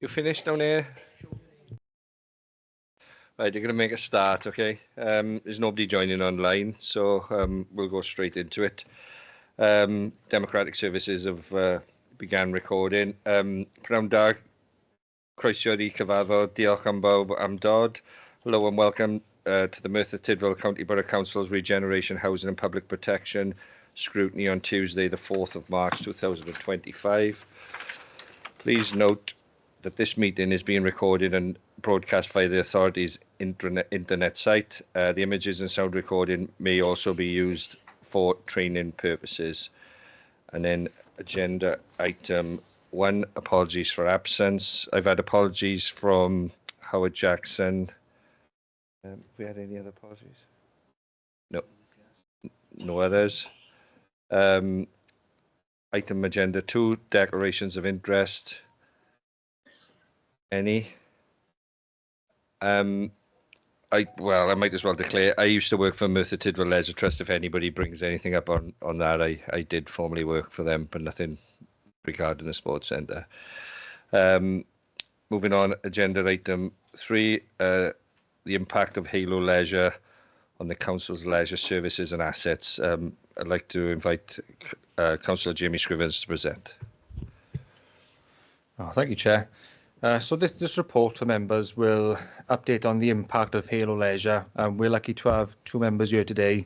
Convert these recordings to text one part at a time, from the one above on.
You finished down here? Right, you're going to make a start, okay? There's nobody joining online, so we'll go straight into it. Democratic Services have began recording. Pnawn da, croeso i cyfarfod, diolch am bawb am dod. Hello and welcome to the Merthyr Tydfil County Borough Council's Regeneration, Housing and Public Protection Scrutiny on Tuesday, the 4th of March 2025. Please note that this meeting is being recorded and broadcast via the authority's internet site. The images and sound recording may also be used for training purposes. And then agenda item 1, apologies for absence. I've had apologies from Howard Jackson. Have we had any other apologies? No. No others. Item agenda 2, declarations of interest. Any? I might as well declare, I used to work for Merthyr Tydfil Leisure Trust. If anybody brings anything up on that, I did formerly work for them, but nothing regarding the sports centre. Moving on, agenda item 3, the impact of Halo Leisure on the Council's leisure services and assets. I'd like to invite Councillor Jamie Scrivens to present. Oh, thank you, Chair. So this report for members will update on the impact of Halo Leisure. We're lucky to have 2 members here today.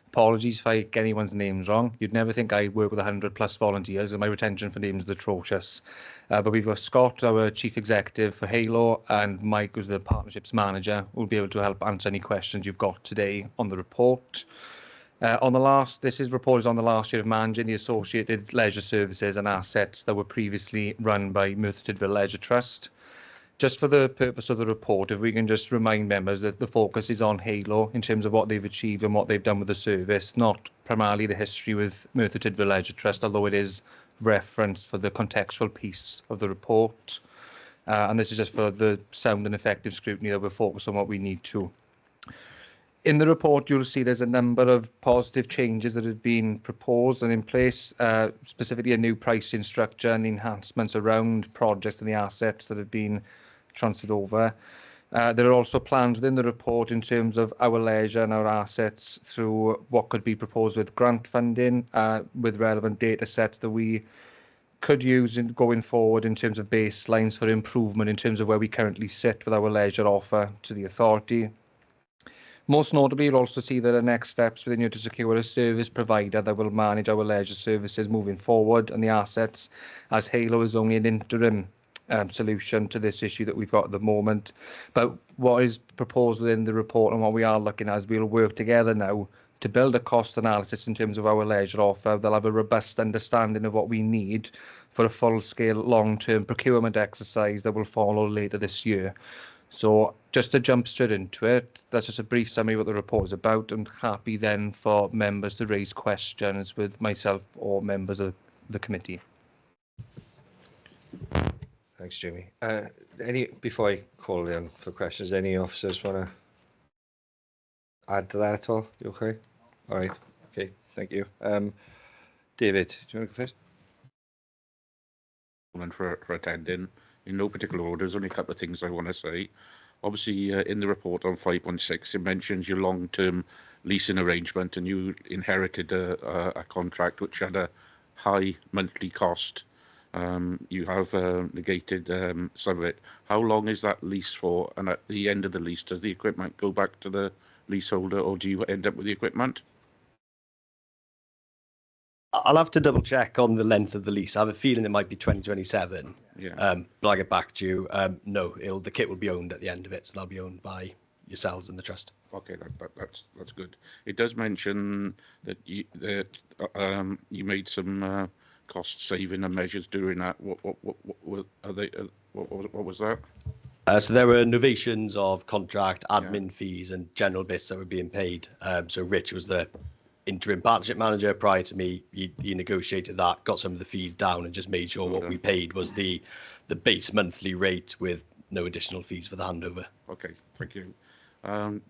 Apologies if I get anyone's names wrong. You'd never think I work with 100+ volunteers, and my retention for names is atrocious. But we've got Scott, our Chief Executive for Halo, and Mike, who's the Partnerships Manager, who will be able to help answer any questions you've got today on the report. This report is on the last year of managing the associated leisure services and assets that were previously run by Merthyr Tydfil Leisure Trust. Just for the purpose of the report, if we can just remind members that the focus is on Halo in terms of what they've achieved and what they've done with the service, not primarily the history with Merthyr Tydfil Leisure Trust, although it is referenced for the contextual piece of the report. And this is just for the sound and effective scrutiny that we're focused on what we need to. In the report, you'll see there's a number of positive changes that have been proposed and in place, specifically a new pricing structure and enhancements around projects and the assets that have been transferred over. There are also plans within the report in terms of our leisure and our assets through what could be proposed with grant funding, with relevant data sets that we could use in going forward in terms of baselines for improvement in terms of where we currently sit with our leisure offer to the authority. Most notably, you'll also see that the next steps within you to secure a service provider that will manage our leisure services moving forward and the assets, as Halo is only an interim solution to this issue that we've got at the moment. But what is proposed within the report and what we are looking at is we'll work together now to build a cost analysis in terms of our leisure offer. They'll have a robust understanding of what we need for a full-scale long-term procurement exercise that will follow later this year. So just to jump straight into it, that's just a brief summary of what the report is about. I'm happy then for members to raise questions with myself or members of the committee. Thanks, Jamie. Before I call in for questions, any officers want to add to that at all? You okay? All right. Okay. Thank you. David, do you want to go first? For attending. In no particular order, there's only a couple of things I want to say. Obviously, in the report on 5.6, it mentions your long-term leasing arrangement, and you inherited a contract which had a high monthly cost. You have negated some of it. How long is that lease for? And at the end of the lease, does the equipment go back to the leaseholder, or do you end up with the equipment? I'll have to double check on the length of the lease. I have a feeling it might be 2027. Yeah. But I'll get back to you. No, the kit will be owned at the end of it, so that'll be owned by yourselves and the trust. Okay, that's good. It does mention that you made some cost saving measures during that. What are they? What was that? So there were novations of contract, admin fees, and general bits that were being paid. So Rich was the interim partnership manager prior to me. He negotiated that, got some of the fees down, and just made sure what we paid was the base monthly rate with no additional fees for the handover. Okay, thank you.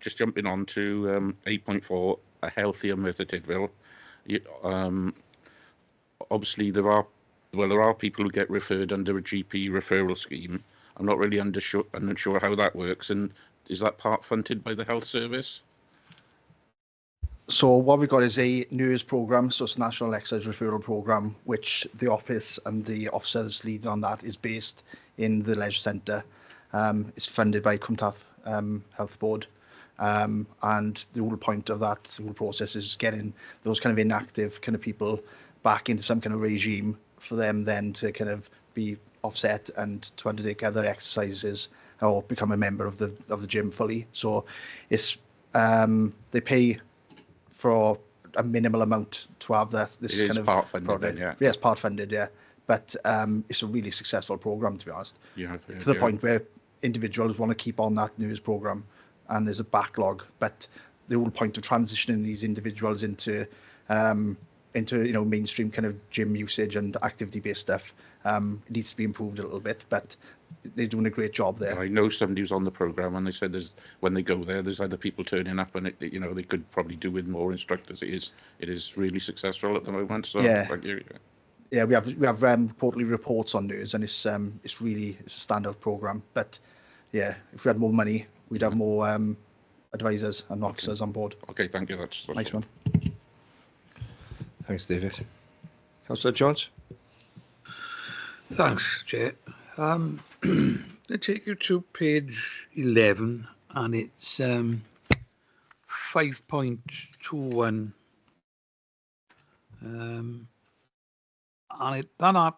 Just jumping on to 8.4, a healthier Merthyr Tydfil. Obviously, there are people who get referred under a GP referral scheme. I'm not really unsure how that works. And is that part funded by the health service? So what we've got is a NERS program, so it's National Exercise Referral Program, which the office and the officers lead on that is based in the leisure centre. It's funded by Cwmtaf Health Board. And the whole point of that, the whole process is getting those kind of inactive kind of people back into some kind of regime for them then to kind of be offset and to undertake other exercises or become a member of the gym fully. So it's they pay for a minimal amount to have this It kind is of part funded, product. then, yeah. Yes, part funded, yeah. But it's a really successful program, to be honest. Yeah, To the point where individuals want to keep on that news program, and there's a backlog. But the whole point of transitioning these individuals into mainstream kind of gym usage and activity-based stuff needs to be improved a little bit. But they're doing a great job there. I know somebody who's on the program, and they said when they go there, there's other people turning up, and they could probably do with more instructors. It is really successful at the moment. So Yeah. thank you. Yeah, we have quarterly reports on news, and it's a standout program. But yeah, if we had more money, we'd have more advisors and officers on board. Okay, thank you. That's Nice one. Thanks, David. Councillor Jones? Thanks, Chair. I take you to page 11, and it's 5.21. And that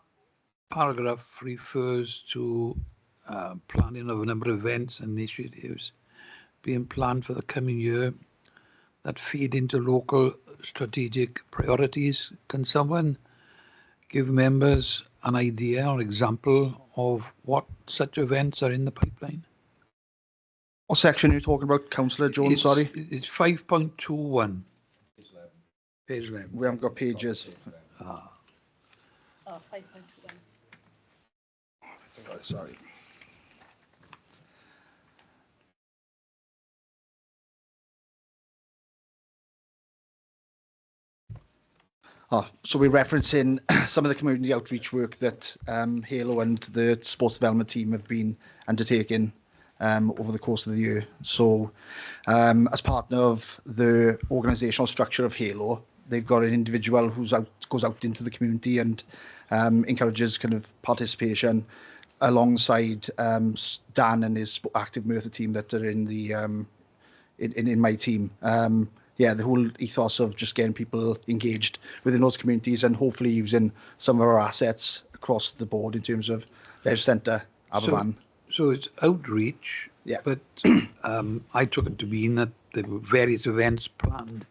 paragraph refers to planning of a number of events and initiatives being planned for the coming year that feed into local strategic priorities. Can someone give members an idea or example of what such events are in the pipeline? What section are you talking about, Councillor Jones? Sorry, It's 5.21. Page 11. we haven't got pages. Ah. Oh, 5.1. Sorry. So we're referencing some of the community outreach work that Halo and the sports development team have been undertaking over the course of the year. So as part of the organisational structure of Halo, they've got an individual goes out into the community and encourages kind of participation alongside Dan and his active Merthyr team that are in the in my team. The whole ethos of just getting people engaged within those communities and hopefully using some of our assets across the board in terms of leisure centre, Aberfan. So it's outreach, Yeah. but I took it to mean that there were various events planned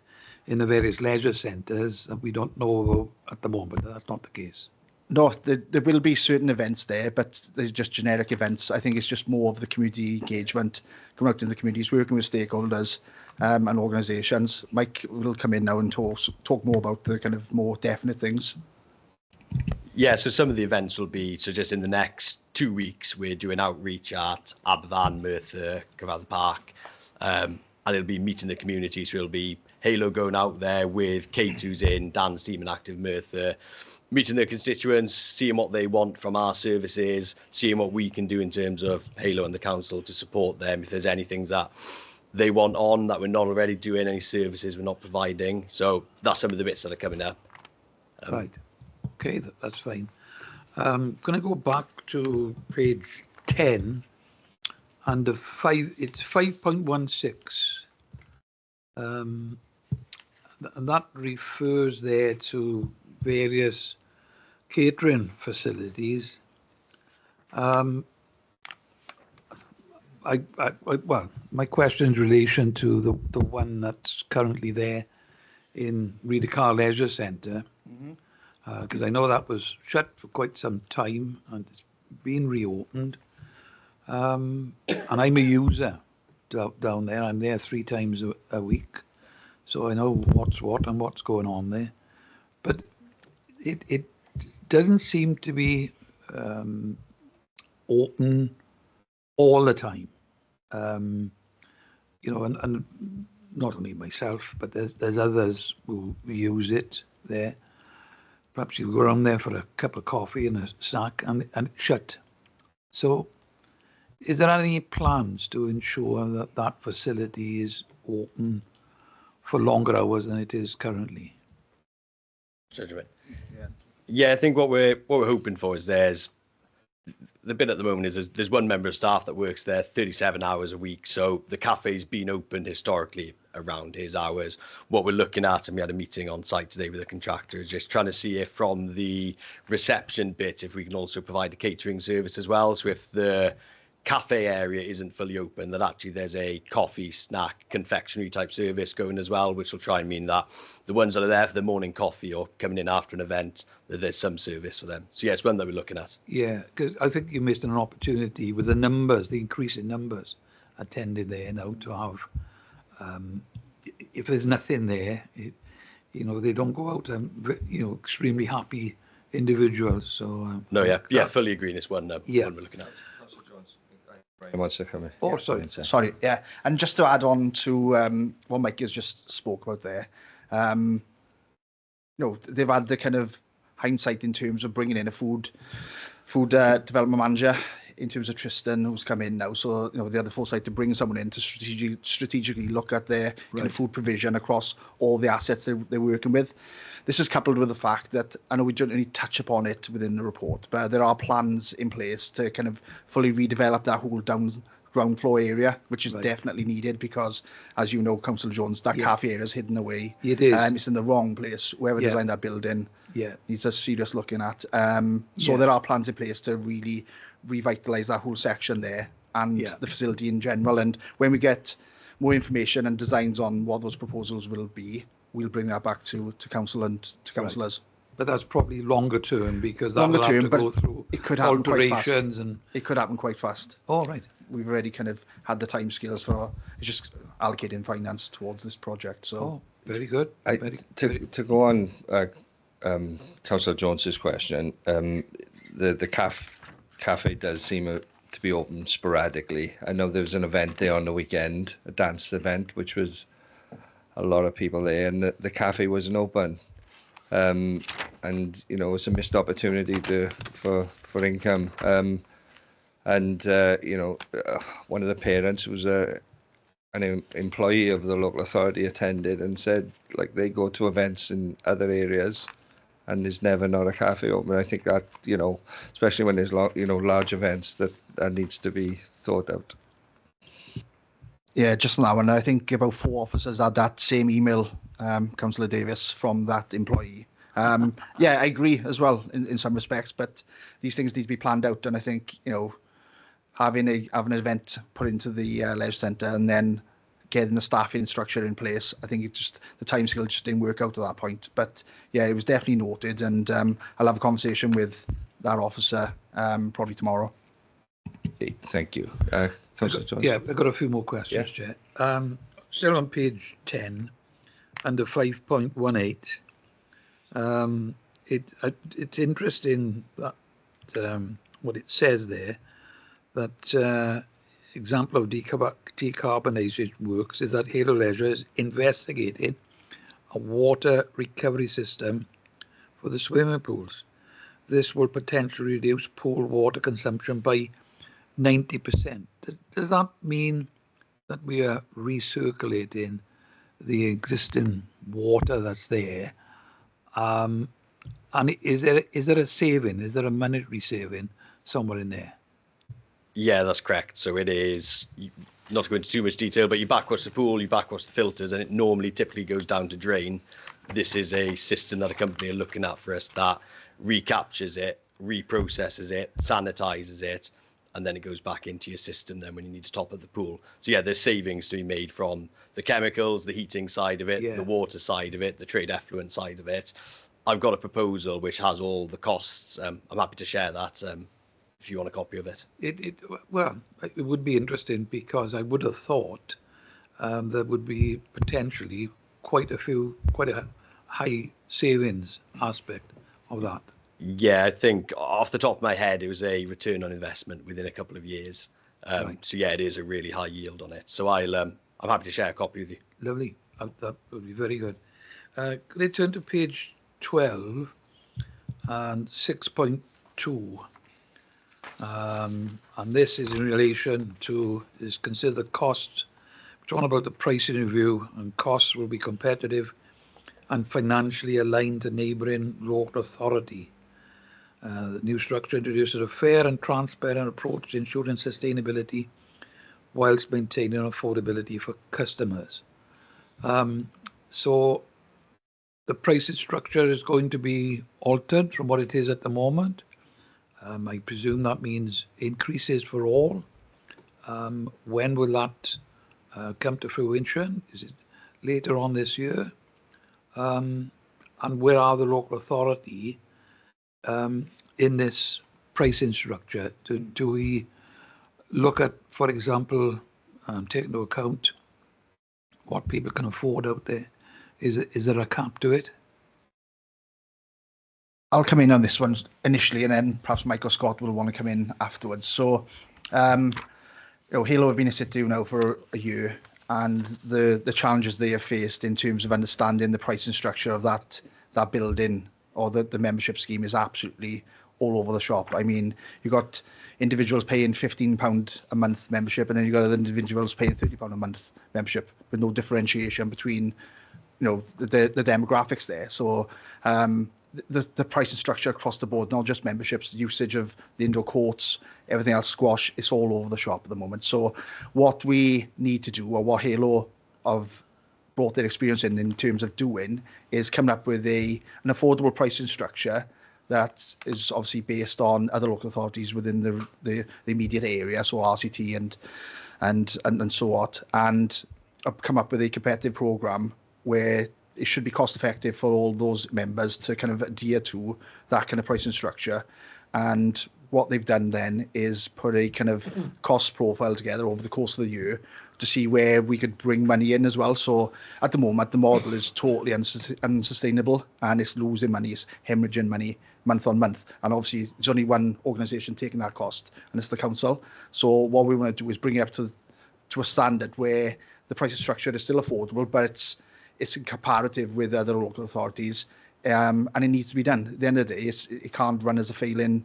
in the various leisure centres that we don't know about at the moment. That's not the case. No, there will be certain events there, but there's just generic events. I think it's just more of the community engagement, coming out in the communities, working with stakeholders and organisations. Mike will come in now and talk more about the kind of more definite things. Yeah, so some of the events will be, so just in the next 2 weeks, we're doing outreach at Aberfan, Merthyr, Cyfarthfa Park, and it'll be meeting the community. So it'll be Halo going out there with K2's in, Dan's team and Active Merthyr, meeting their constituents, seeing what they want from our services, seeing what we can do in terms of Halo and the council to support them. If there's any things that they want on that we're not already doing, any services we're not providing. So that's some of the bits that are coming up. Right. Okay, that's fine. I'm going to go back to page 10 and it's 5.16. And that refers there to various catering facilities. Well, my question is in relation to the one that's currently there in Rita Carr Leisure Centre, because I know that was shut for quite some time and it's been reopened. And I'm a user down there. I'm there 3 times a week, so I know what's what and what's going on there. But it doesn't seem to be open all the time. And not only myself, but there's others who use it there. Perhaps you go around there for a cup of coffee and a snack, and it's shut. So is there any plans to ensure that that facility is open for longer hours than it is currently? Yeah, I think what we're hoping for is there's the bit at the moment is there's one member of staff that works there 37 hours a week. So the cafe's been opened historically around his hours. What we're looking at, and we had a meeting on site today with the contractor, is just trying to see if from the reception bit, if we can also provide a catering service as well. So if the cafe area isn't fully open, that actually there's a coffee, snack, confectionery type service going as well, which will try and mean that the ones that are there for the morning coffee or coming in after an event, that there's some service for them. So yeah, it's one that we're looking at. Yeah, because I think you missed an opportunity with the numbers, the increase in numbers attended there now to have, if there's nothing there, they don't go out, extremely happy individuals. So no, yeah, fully agree. It's one we're looking at. Wants to come in. Oh, sorry. Sorry, yeah. And just to add on to what Mike has just spoke about there, they've had the kind of hindsight in terms of bringing in a food development manager in terms of Tristan, who's come in now. So, they had the foresight to bring someone in to strategically look at their kind of food provision across all the assets they're working with. This is coupled with the fact that, I know we don't really touch upon it within the report, but there are plans in place to kind of fully redevelop that whole ground floor area, which is definitely needed because, as you know, Councillor Jones, that cafe area is hidden away. It is. It's in the wrong place. Whoever designed that building needs a serious looking at. So there are plans in place to really revitalise that whole section there and the facility in general. And when we get more information and designs on what those proposals will be, we'll bring that back to council and to councillors. But that's probably longer term because that will have to go through it could happen alterations and it could happen quite fast. Oh, right. We've already kind of had the timescales for it's just allocating finance towards this project. So very good. To go on Councillor Jones's question, the cafe does seem to be open sporadically. I know there was an event there on the weekend, a dance event, which was a lot of people there, and the cafe wasn't open. And it's a missed opportunity for income. One of the parents was an employee of the local authority attended and said like they go to events in other areas and there's never not a cafe open. I think that, especially when there's large events, that needs to be thought out. Yeah, just on that one, I think about 4 officers had that same email, Councillor Davis, from that employee. I agree as well in some respects, but these things need to be planned out. And I think, having an event put into the leisure centre and then getting the staffing structure in place, I think the timescale just didn't work out at that point. But yeah, it was definitely noted, and I'll have a conversation with that officer probably tomorrow. Okay, thank you. I've got a few more questions, Chair. Still on page 10, under 5.18, it's interesting that what it says there, that example of decarbonisation works is that Halo Leisure is investigating a water recovery system for the swimming pools. This will potentially reduce pool water consumption by 90%. Does that mean that we are recirculating the existing water that's there? And is there a saving? Is there a monetary saving somewhere in there? Yeah, that's correct. So it is, not to go into too much detail, but you backwash the pool, you backwash the filters, and it typically goes down to drain. This is a system that a company are looking at for us that recaptures it, reprocesses it, sanitizes it, and then it goes back into your system then when you need to top up the pool. So yeah, there's savings to be made from the chemicals, the heating side of it, the water side of it, the trade effluent side of it. I've got a proposal which has all the costs. I'm happy to share that if you want a copy of it. It would be interesting because I would have thought there would be potentially quite a high savings aspect of that. Yeah, I think off the top of my head, it was a return on investment within a couple of years. Right. So yeah, it is a really high yield on it. So I'm happy to share a copy with you. Lovely. That would be very good. Could I turn to page 12 and 6.2? and this is in relation to, is consider the cost. We're talking about the pricing review, and costs will be competitive and financially aligned to neighbouring local authority. The new structure introduces a fair and transparent approach to ensuring sustainability whilst maintaining affordability for customers. So the pricing structure is going to be altered from what it is at the moment. I presume that means increases for all. When will that come to fruition? Is it later on this year? And where are the local authority in this pricing structure? Do we look at, for example, take into account what people can afford out there? Is there a cap to it? I'll come in on this one initially, and then perhaps Mike or Scott will want to come in afterwards. So, Halo have been a sit-do now for a year, and the challenges they have faced in terms of understanding the pricing structure of that building or the membership scheme is absolutely all over the shop. I mean, you've got individuals paying £15 a month membership, and then you've got other individuals paying £30 a month membership with no differentiation between, the demographics there. So the pricing structure across the board, not just memberships, the usage of the indoor courts, everything else, squash, it's all over the shop at the moment. So what we need to do, or what Halo have brought their experience in terms of doing, is coming up with an affordable pricing structure that is obviously based on other local authorities within the immediate area, so RCT and so on, and come up with a competitive programme where it should be cost effective for all those members to kind of adhere to that kind of pricing structure. And what they've done then is put a kind of cost profile together over the course of the year to see where we could bring money in as well. So at the moment, the model is totally unsustainable, and it's losing money, it's hemorrhaging money month on month. And obviously, there's only one organisation taking that cost, and it's the council. So what we want to do is bring it up to a standard where the pricing structure is still affordable, but it's in comparative with other local authorities, and it needs to be done. At the end of the day, it can't run as a failing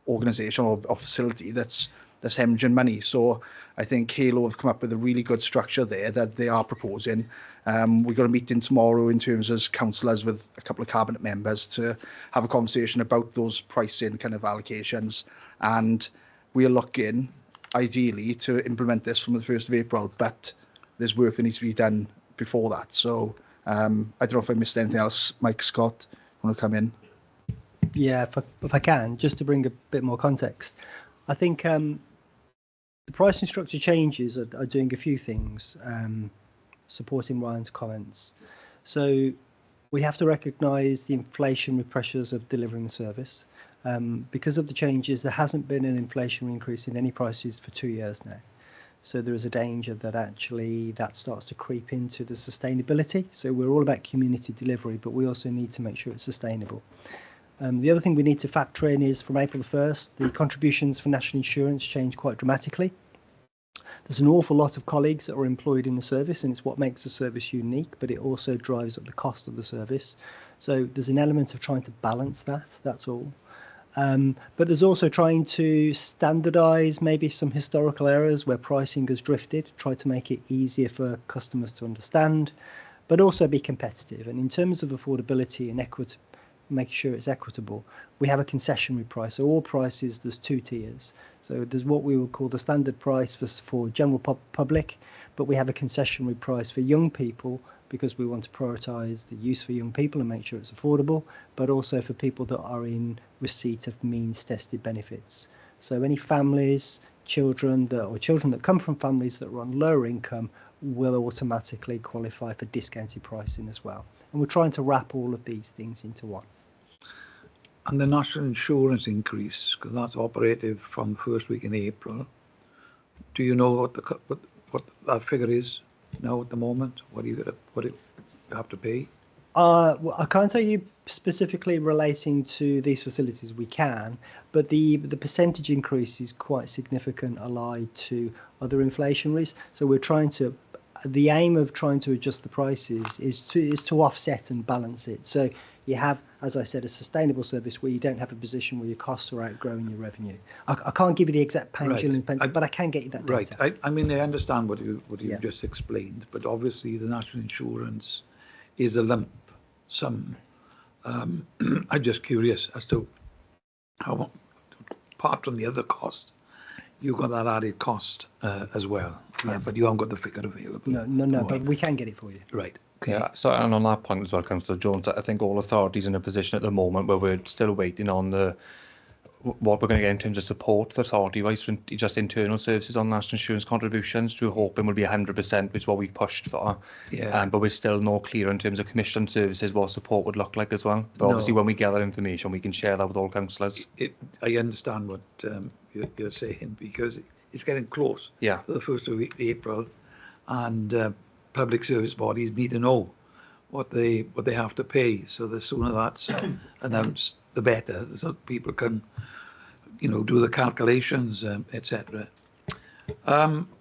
organisation or facility that's hemorrhaging money. So I think Halo have come up with a really good structure there that they are proposing. We've got a meeting tomorrow in terms as councillors with a couple of cabinet members to have a conversation about those pricing kind of allocations, and we are looking ideally to implement this from the 1st of April, but there's work that needs to be done before that. So I don't know if I missed anything else. Mike, Scott, want to come in? Yeah, if I can, just to bring a bit more context. I think the pricing structure changes are doing a few things, supporting Ryan's comments. So we have to recognise the inflationary pressures of delivering the service. Because of the changes, there hasn't been an inflationary increase in any prices for 2 years now. So there is a danger that actually that starts to creep into the sustainability. So we're all about community delivery, but we also need to make sure it's sustainable. The other thing we need to factor in is from April the 1st, the contributions for national insurance change quite dramatically. There's an awful lot of colleagues that are employed in the service, and it's what makes the service unique, but it also drives up the cost of the service. So there's an element of trying to balance that, that's all. But there's also trying to standardise maybe some historical errors where pricing has drifted, try to make it easier for customers to understand, but also be competitive. And in terms of affordability and equity, making sure it's equitable, we have a concessionary price. So all prices, there's 2 tiers. So there's what we would call the standard price for general public, but we have a concessionary price for young people because we want to prioritise the use for young people and make sure it's affordable, but also for people that are in receipt of means-tested benefits. So any families, children that come from families that are on lower income will automatically qualify for discounted pricing as well. And we're trying to wrap all of these things into one. And the national insurance increase, because that's operative from the first week in April. Do you know what that figure is now at the moment? What do you have to pay? Well, I can't tell you specifically relating to these facilities. We can, but the percentage increase is quite significant allied to other inflationaries. So we're trying to. The aim of trying to adjust the prices is to offset and balance it. So you have as I said, a sustainable service where you don't have a position where your costs are outgrowing your revenue. I can't give you the exact pendulum, but I can get you that data. Right. I mean, I understand what you've Yeah. just explained, but obviously the national insurance is a lump sum. I'm just curious as to how, apart from the other cost, you've got that added cost as well. Yeah. But you haven't got the figure available. No, but we can get it for you. Right. Okay. Yeah, so and on that point as well, Councillor Jones, I think all authorities in a position at the moment where we're still waiting on what we're going to get in terms of support for authority-wise, just internal services on national insurance contributions, we're hoping will be 100%, which is what we've pushed for. Yeah. But we're still not clear in terms of commission services, what support would look like as well. But obviously when we gather information, we can share that with all councillors. I understand what you're saying, because it's getting close. Yeah. To the 1st of April, and public service bodies need to know what they have to pay. So the sooner that's announced, the better, so people can, do the calculations, etc.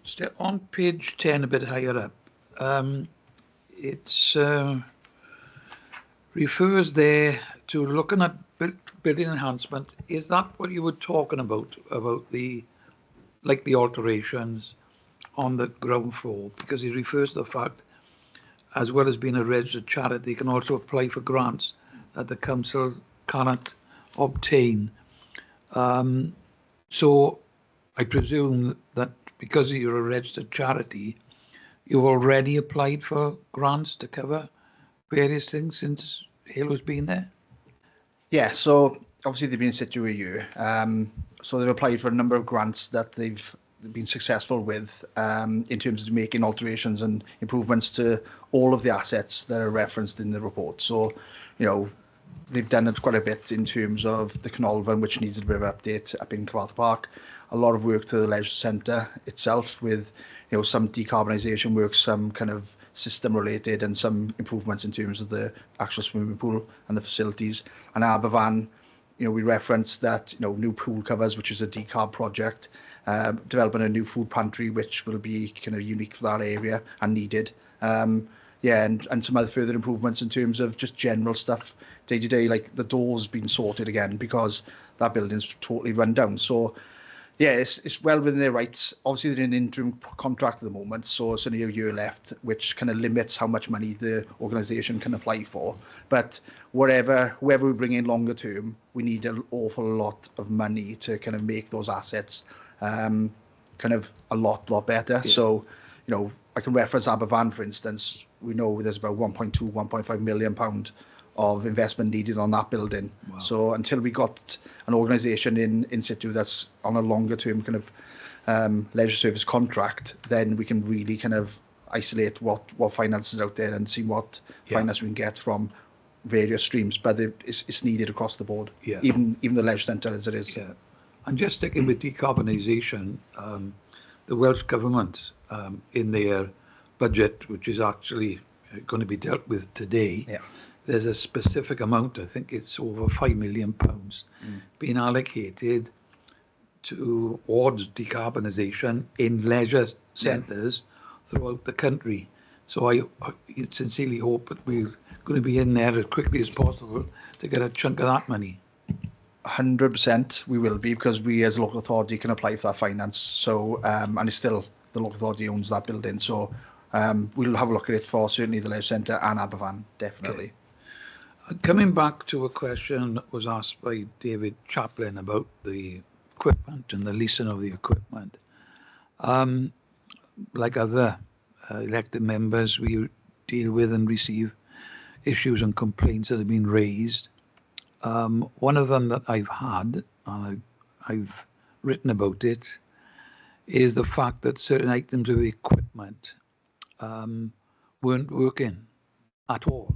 Still on page 10, a bit higher up, it's refers there to looking at building enhancement. Is that what you were talking about the alterations on the ground floor? Because he refers to the fact, as well as being a registered charity, they can also apply for grants that the council cannot obtain. So I presume that because you're a registered charity, you've already applied for grants to cover various things since Halo's been there? Yeah, so obviously they've been in situ a year. So they've applied for a number of grants that they've been successful with in terms of making alterations and improvements to all of the assets that are referenced in the report. So, they've done it quite a bit in terms of the Canolfan, which needs a bit of an update up in Cyfarthfa Park. A lot of work to the leisure centre itself with, some decarbonisation work, some kind of system related, and some improvements in terms of the actual swimming pool and the facilities. And Aberfan, we referenced that, new pool covers, which is a decarb project, developing a new food pantry, which will be kind of unique for that area and needed. And some other further improvements in terms of just general stuff day to day, like the doors being sorted again because that building's totally run down. So, yeah, it's well within their rights. Obviously, they're in an interim contract at the moment, so it's only a year left, which kind of limits how much money the organisation can apply for. But whoever we bring in longer term, we need an awful lot of money to kind of make those assets kind of a lot better. Yeah. So, I can reference Aberfan, for instance. We know there's about 1.5 million pound of investment needed on that building. Wow. So until we got an organisation in situ that's on a longer term kind of leisure service contract, then we can really kind of isolate what finance is out there and see what finance we can get from various streams. But it's needed across the board, even the leisure centre as it is. Yeah. And just sticking with decarbonisation, the Welsh Government in their budget, which is actually going to be dealt with today, there's a specific amount, I think it's over £5 million, being allocated towards decarbonisation in leisure centres throughout the country. So I sincerely hope that we're going to be in there as quickly as possible to get a chunk of that money. 100% we will be, because we as a local authority can apply for that finance. So and it's still the local authority owns that building, so we'll have a look at it for certainly the leisure centre and Aberfan, definitely. Okay. Coming back to a question that was asked by David Chaplin about the equipment and the leasing of the equipment. Like other elected members, we deal with and receive issues and complaints that have been raised. One of them that I've had, and I've written about it, is the fact that certain items of equipment weren't working at all.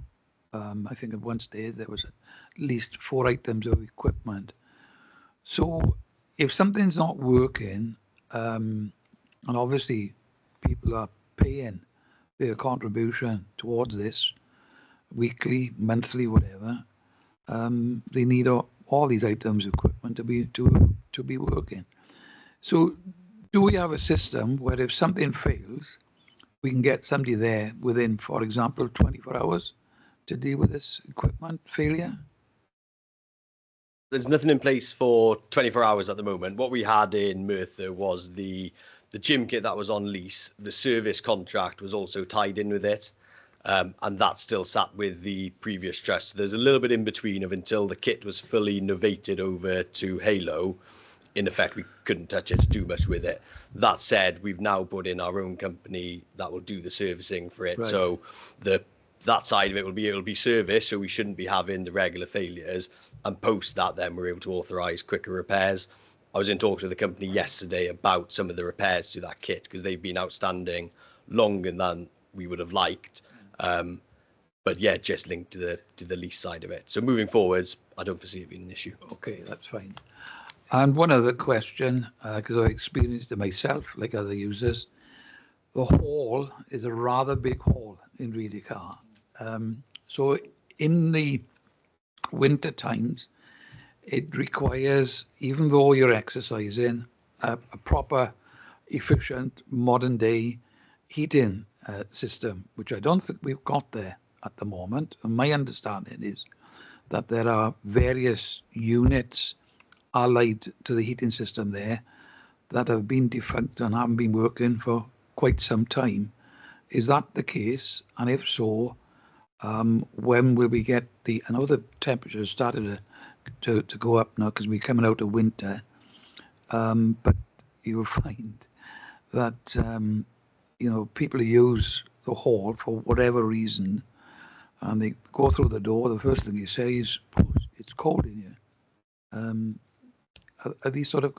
I think at one stage there was at least 4 items of equipment. So if something's not working, and obviously people are paying their contribution towards this, weekly, monthly, whatever, they need all these items of equipment to be working. So do we have a system where if something fails, we can get somebody there within, for example, 24 hours to deal with this equipment failure? There's nothing in place for 24 hours at the moment. What we had in Merthyr was the gym kit that was on lease. The service contract was also tied in with it. And that still sat with the previous trust. So there's a little bit in between of until the kit was fully novated over to Halo. In effect, we couldn't touch it, do much with it. That said, we've now put in our own company that will do the servicing for it. Right. So that side of it will be serviced, so we shouldn't be having the regular failures. And post that, then we're able to authorise quicker repairs. I was in talks with the company yesterday about some of the repairs to that kit because they've been outstanding longer than we would have liked. But yeah, just linked to the lease side of it. So moving forwards, I don't foresee it being an issue. Okay, that's fine. And one other question, because I've experienced it myself, like other users. The hall is a rather big hall in Redecar. So in the winter times, it requires, even though you're exercising, a proper, efficient, modern day heating system, which I don't think we've got there at the moment. And my understanding is that there are various units allied to the heating system there that have been defunct and haven't been working for quite some time. Is that the case? And if so, when will we get I know the temperatures started to go up now because we're coming out of winter, but you'll find that people who use the hall for whatever reason, and they go through the door, the first thing you say is, it's cold in here. Are these sort of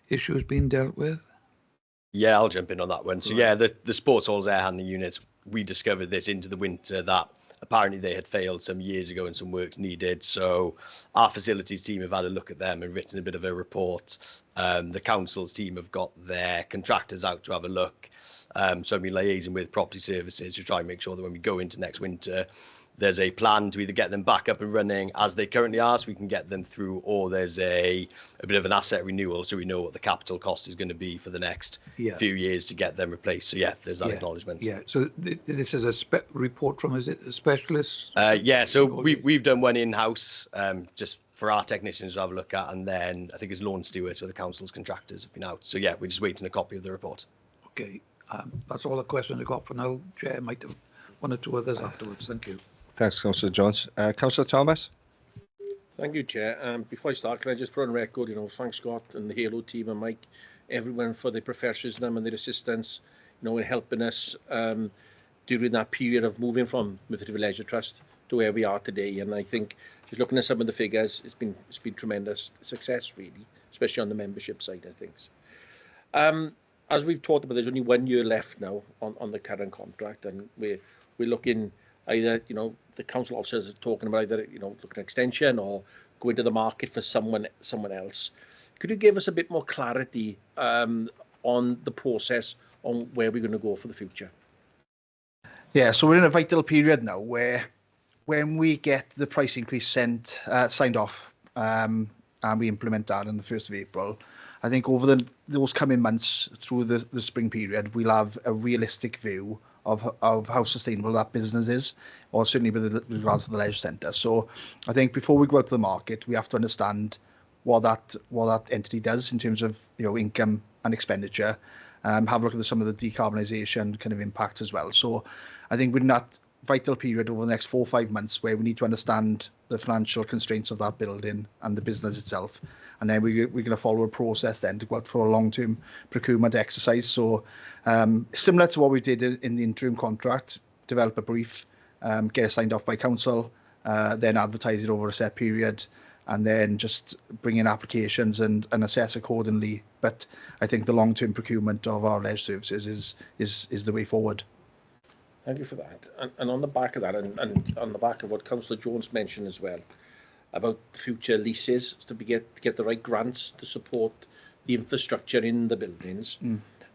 issues being dealt with? Yeah, I'll jump in on that one. So yeah, the sports halls air handling units, we discovered this into the winter that apparently they had failed some years ago and some work's needed. So our facilities team have had a look at them and written a bit of a report. The council's team have got their contractors out to have a look. So I've been liaising with property services to try and make sure that when we go into next winter, there's a plan to either get them back up and running as they currently are, so we can get them through, or there's a bit of an asset renewal, so we know what the capital cost is going to be for the next few years to get them replaced. So yeah, there's that acknowledgement. Yeah. So this is a report from, is it a specialist? Yeah. So we've done one in-house, just for our technicians to have a look at, and then I think it's Lawn Stewart or the council's contractors have been out. So yeah, we're just waiting a copy of the report. Okay. That's all the questions I got for now. Chair, might have one or two others afterwards. Thank you. Thanks, Councillor Jones. Councillor Thomas? Thank you, Chair. Before I start, can I just put on record, thank Scott and the Halo team and Mike, everyone for their professionalism and their assistance, in helping us during that period of moving from Merthyr Leisure Trust to where we are today. And I think just looking at some of the figures, it's been tremendous success, really, especially on the membership side of things. As we've talked about, there's only 1 year left now on the current contract, and we're looking either, the council officers are talking about either, looking at extension or going to the market for someone else. Could you give us a bit more clarity on the process on where we're going to go for the future? Yeah, so we're in a vital period now where when we get the price increase signed off and we implement that on the 1st of April, I think over those coming months through the spring period, we'll have a realistic view of how sustainable that business is, or certainly with regards to the leisure centre. So I think before we go out to the market, we have to understand what that entity does in terms of income and expenditure. Have a look at some of the decarbonisation kind of impacts as well. So I think we're in that vital period over the next 4 or 5 months where we need to understand the financial constraints of that building and the business itself, and then we're going to follow a process then to go out for a long-term procurement exercise. So similar to what we did in the interim contract, develop a brief, get it signed off by council, then advertise it over a set period, and then just bring in applications and assess accordingly. But I think the long-term procurement of our leisure services is the way forward. Thank you for that. And on the back of that, and on the back of what Councillor Jones mentioned as well, about future leases, to get the right grants to support the infrastructure in the buildings.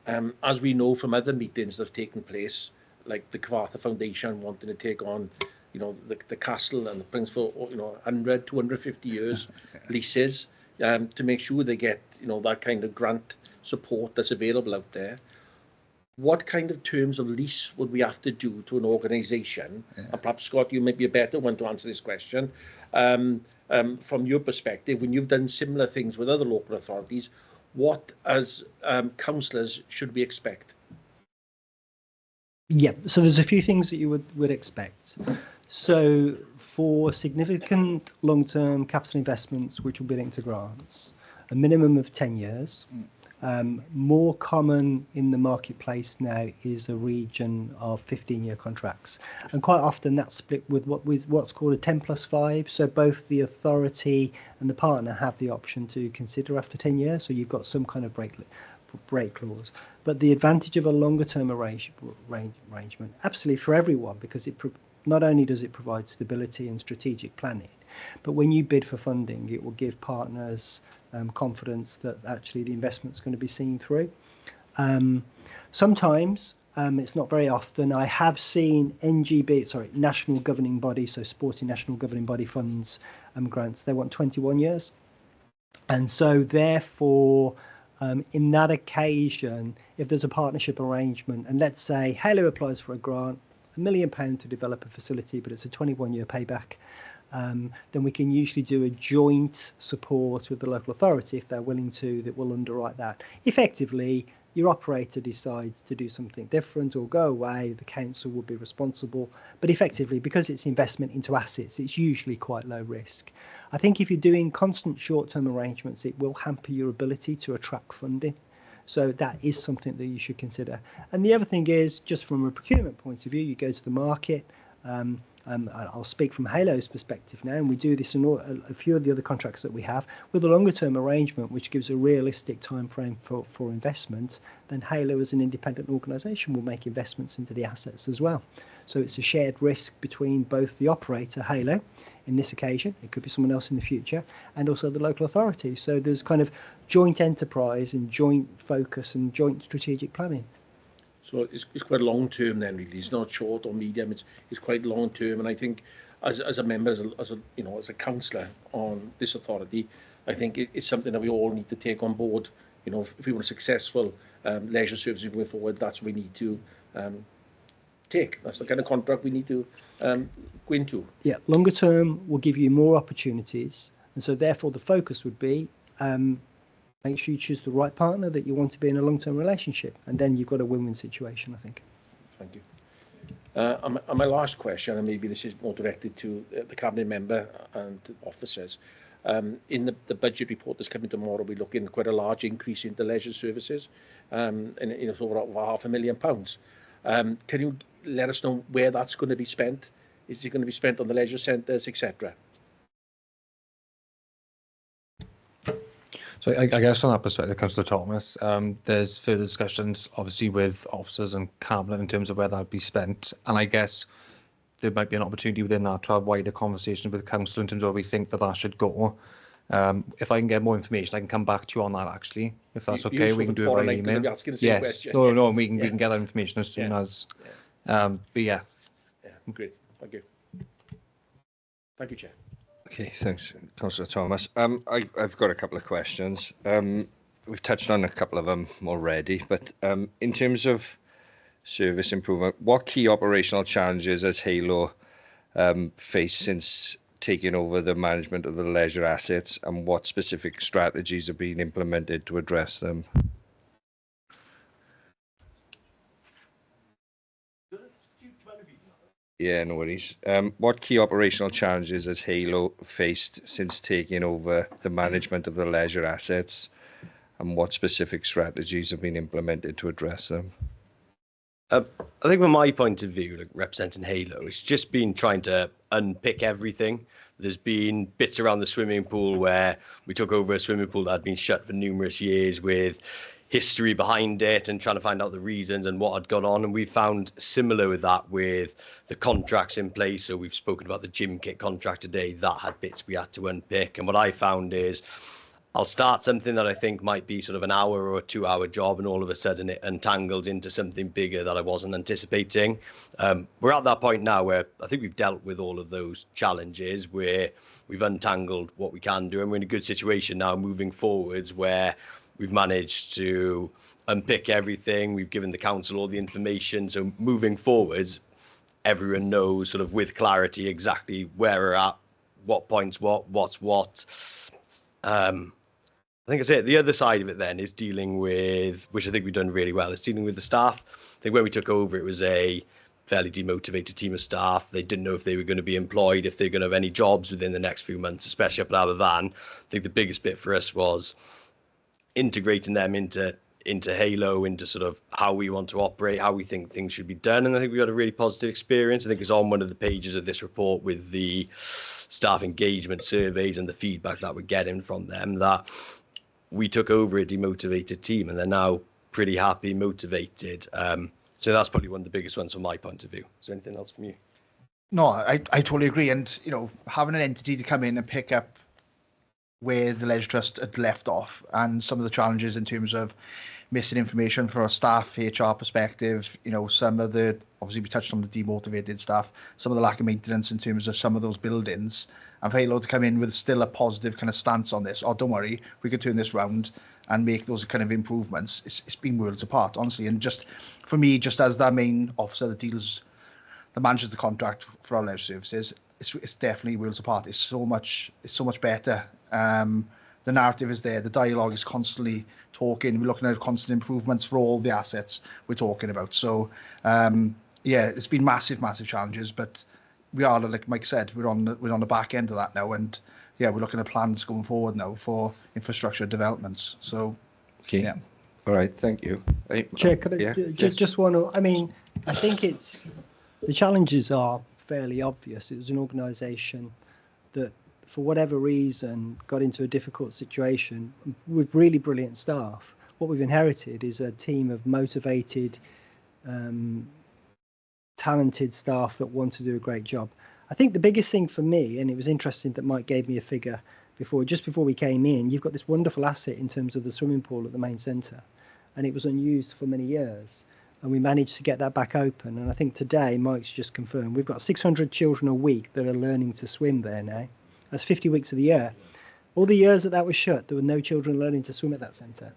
As we know from other meetings that have taken place, like the Cavartha Foundation wanting to take on, the castle and the things for 100, 250 years leases, to make sure they get that kind of grant support that's available out there. What kind of terms of lease would we have to do to an organisation? And perhaps, Scott, you may be a better one to answer this question. from your perspective, when you've done similar things with other local authorities, what as councillors should we expect? Yeah, so there's a few things that you would expect. So for significant long-term capital investments, which will be linked to grants, a minimum of 10 years. More common in the marketplace now is a region of 15-year contracts, and quite often that's split with what's called a 10+5. So both the authority and the partner have the option to consider after 10 years. So you've got some kind of break clause. But the advantage of a longer-term arrangement, absolutely for everyone, because it not only does it provide stability and strategic planning, but when you bid for funding, it will give partners confidence that actually the investment's going to be seen through. Sometimes, it's not very often, I have seen national governing body, so sporting national governing body funds grants, they want 21 years. And so therefore, in that occasion, if there's a partnership arrangement, and let's say Halo applies for a grant, £1 million to develop a facility, but it's a 21-year payback, then we can usually do a joint support with the local authority if they're willing to, that will underwrite that. Effectively, your operator decides to do something different or go away, the council will be responsible. But effectively, because it's investment into assets, it's usually quite low risk. I think if you're doing constant short-term arrangements, it will hamper your ability to attract funding. So that is something that you should consider. And the other thing is, just from a procurement point of view, you go to the market. I'll speak from Halo's perspective now, and we do this in a few of the other contracts that we have with a longer term arrangement, which gives a realistic time frame for investment. Then Halo, as an independent organisation, will make investments into the assets as well. So it's a shared risk between both the operator, Halo, in this occasion, it could be someone else in the future, and also the local authority. So there's kind of joint enterprise and joint focus and joint strategic planning. So it's quite long term then, really. It's not short or medium. It's quite long term, and I think as a member, as a councillor on this authority, I think it's something that we all need to take on board. You know, if we want a successful leisure services going forward, that's what we need to take. That's the kind of contract we need to go into. Yeah, longer term will give you more opportunities, and so therefore the focus would be. Make sure you choose the right partner that you want to be in a long-term relationship, and then you've got a win-win situation, I think. Thank you. And my last question, and maybe this is more directed to the cabinet member and officers. In the budget report that's coming tomorrow, we're looking at quite a large increase in the leisure services, and it's over £500,000. Can you let us know where that's going to be spent? Is it going to be spent on the leisure centres, etc.? So I guess from that perspective, Councillor Thomas, there's further discussions, obviously, with officers and cabinet in terms of where that would be spent. And I guess there might be an opportunity within that to have wider conversations with council in terms of where we think that should go. If I can get more information, I can come back to you on that, actually, if that's okay. We can do it by email. Yes. No, we can get that information as soon as. But yeah. Great. Thank you. Thank you, Chair. Okay, thanks, Councillor Thomas. I've got a couple of questions. We've touched on a couple of them already, but in terms of service improvement, what key operational challenges has Halo faced since taking over the management of the leisure assets, and what specific strategies have been implemented to address them? Yeah, no worries. What key operational challenges has Halo faced since taking over the management of the leisure assets, and what specific strategies have been implemented to address them? I think from my point of view, like representing Halo, it's just been trying to unpick everything. There's been bits around the swimming pool where we took over a swimming pool that had been shut for numerous years with history behind it and trying to find out the reasons and what had gone on. And we found similar with that with the contracts in place. So we've spoken about the gym kit contract today. That had bits we had to unpick. And what I found is I'll start something that I think might be sort of an hour or a 2-hour job, and all of a sudden it untangles into something bigger that I wasn't anticipating. We're at that point now where I think we've dealt with all of those challenges, where we've untangled what we can do, and we're in a good situation now moving forwards where we've managed to unpick everything. We've given the council all the information. So moving forwards, everyone knows sort of with clarity exactly where we're at, what points what's what. I think I say the other side of it then is dealing with, which I think we've done really well, is dealing with the staff. I think when we took over, it was a fairly demotivated team of staff. They didn't know if they were going to be employed, if they're going to have any jobs within the next few months, especially up at Aberfan. I think the biggest bit for us was integrating them into Halo, into sort of how we want to operate, how we think things should be done. And I think we got a really positive experience. I think it's on one of the pages of this report with the staff engagement surveys and the feedback that we're getting from them, that we took over a demotivated team and they're now pretty happy, motivated. So that's probably one of the biggest ones from my point of view. Is there anything else from you? No, I totally agree. And, you know, having an entity to come in and pick up where the Leisure Trust had left off and some of the challenges in terms of missing information from a staff, HR perspective, you know, some of the, obviously we touched on the demotivated staff, some of the lack of maintenance in terms of some of those buildings, and for Halo to come in with still a positive kind of stance on this, oh, don't worry, we could turn this round and make those kind of improvements. It's been worlds apart, honestly. And just for me, just as that main officer that manages the contract for our leisure services, it's definitely worlds apart. It's so much better. The narrative is there. The dialogue is constantly talking. We're looking at constant improvements for all the assets we're talking about. So, yeah, it's been massive challenges, but we are, like Mike said, we're on the back end of that now, and yeah, we're looking at plans going forward now for infrastructure developments. So, Okay. yeah. All right. Thank you. Chair, could I Yeah, just want to, I mean, I think the challenges are fairly obvious. It was an organisation that, for whatever reason, got into a difficult situation with really brilliant staff. What we've inherited is a team of motivated, talented staff that want to do a great job. I think the biggest thing for me, and it was interesting that Mike gave me a figure just before we came in, you've got this wonderful asset in terms of the swimming pool at the main centre, and it was unused for many years. And we managed to get that back open. And I think today, Mike's just confirmed, we've got 600 children a week that are learning to swim there now. That's 50 weeks of the year. All the years that was shut, there were no children learning to swim at that centre.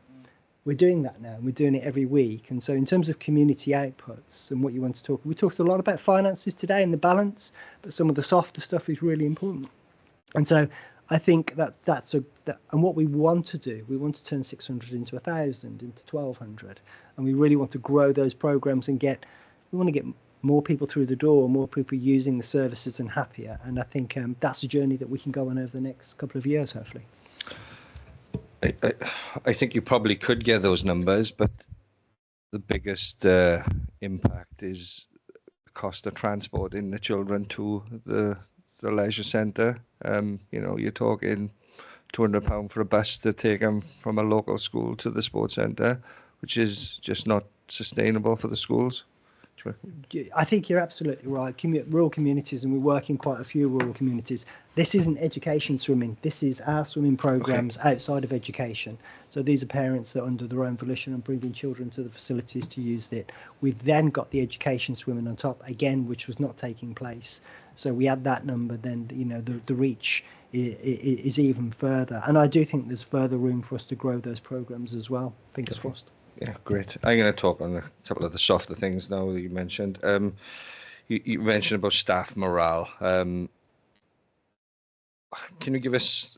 We're doing that now, and we're doing it every week. And so in terms of community outputs and what you want to talk, we talked a lot about finances today and the balance, but some of the softer stuff is really important. And so I think and what we want to do, we want to turn 600 into 1,000, into 1,200. And we really want to grow those programs and we want to get more people through the door, more people using the services and happier. And I think that's a journey that we can go on over the next couple of years, hopefully. I think you probably could get those numbers, but the biggest impact is the cost of transporting the children to the leisure centre. You know, you're talking £200 for a bus to take them from a local school to the sports centre, which is just not sustainable for the schools. I think you're absolutely right. Rural communities, and we work in quite a few rural communities. This isn't education swimming. This is our swimming programs outside of education. So these are parents that, under their own volition, are bringing children to the facilities to use it. We've then got the education swimming on top again, which was not taking place. So we add that number, then you know the reach is even further. And I do think there's further room for us to grow those programs as well. Fingers crossed. Yeah, great. I'm going to talk on a couple of the softer things now that you mentioned. You mentioned about staff morale. Can you give us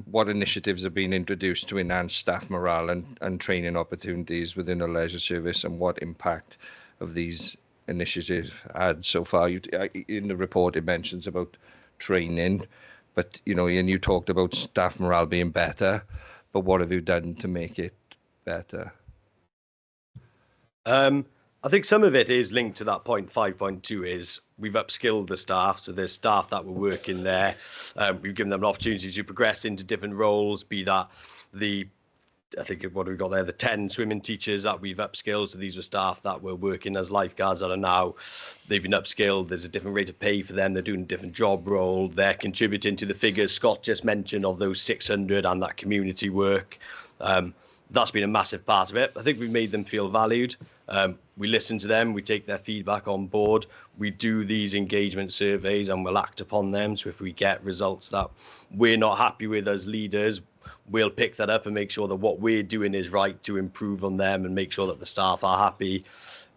what initiatives have been introduced to enhance staff morale and training opportunities within the leisure service, and what impact of these initiatives had so far? In the report, it mentions about training, but you know, and you talked about staff morale being better, but what have you done to make it better? I think some of it is linked to that point 5.2 is we've upskilled the staff. So there's staff that were working there. We've given them an opportunity to progress into different roles, be that I think what we've got there, the 10 swimming teachers that we've upskilled. So these were staff that were working as lifeguards that are now, they've been upskilled. There's a different rate of pay for them. They're doing a different job role. They're contributing to the figures Scott just mentioned of those 600 and that community work. That's been a massive part of it. I think we've made them feel valued. We listen to them. We take their feedback on board. We do these engagement surveys and we'll act upon them. So if we get results that we're not happy with as leaders, we'll pick that up and make sure that what we're doing is right to improve on them and make sure that the staff are happy.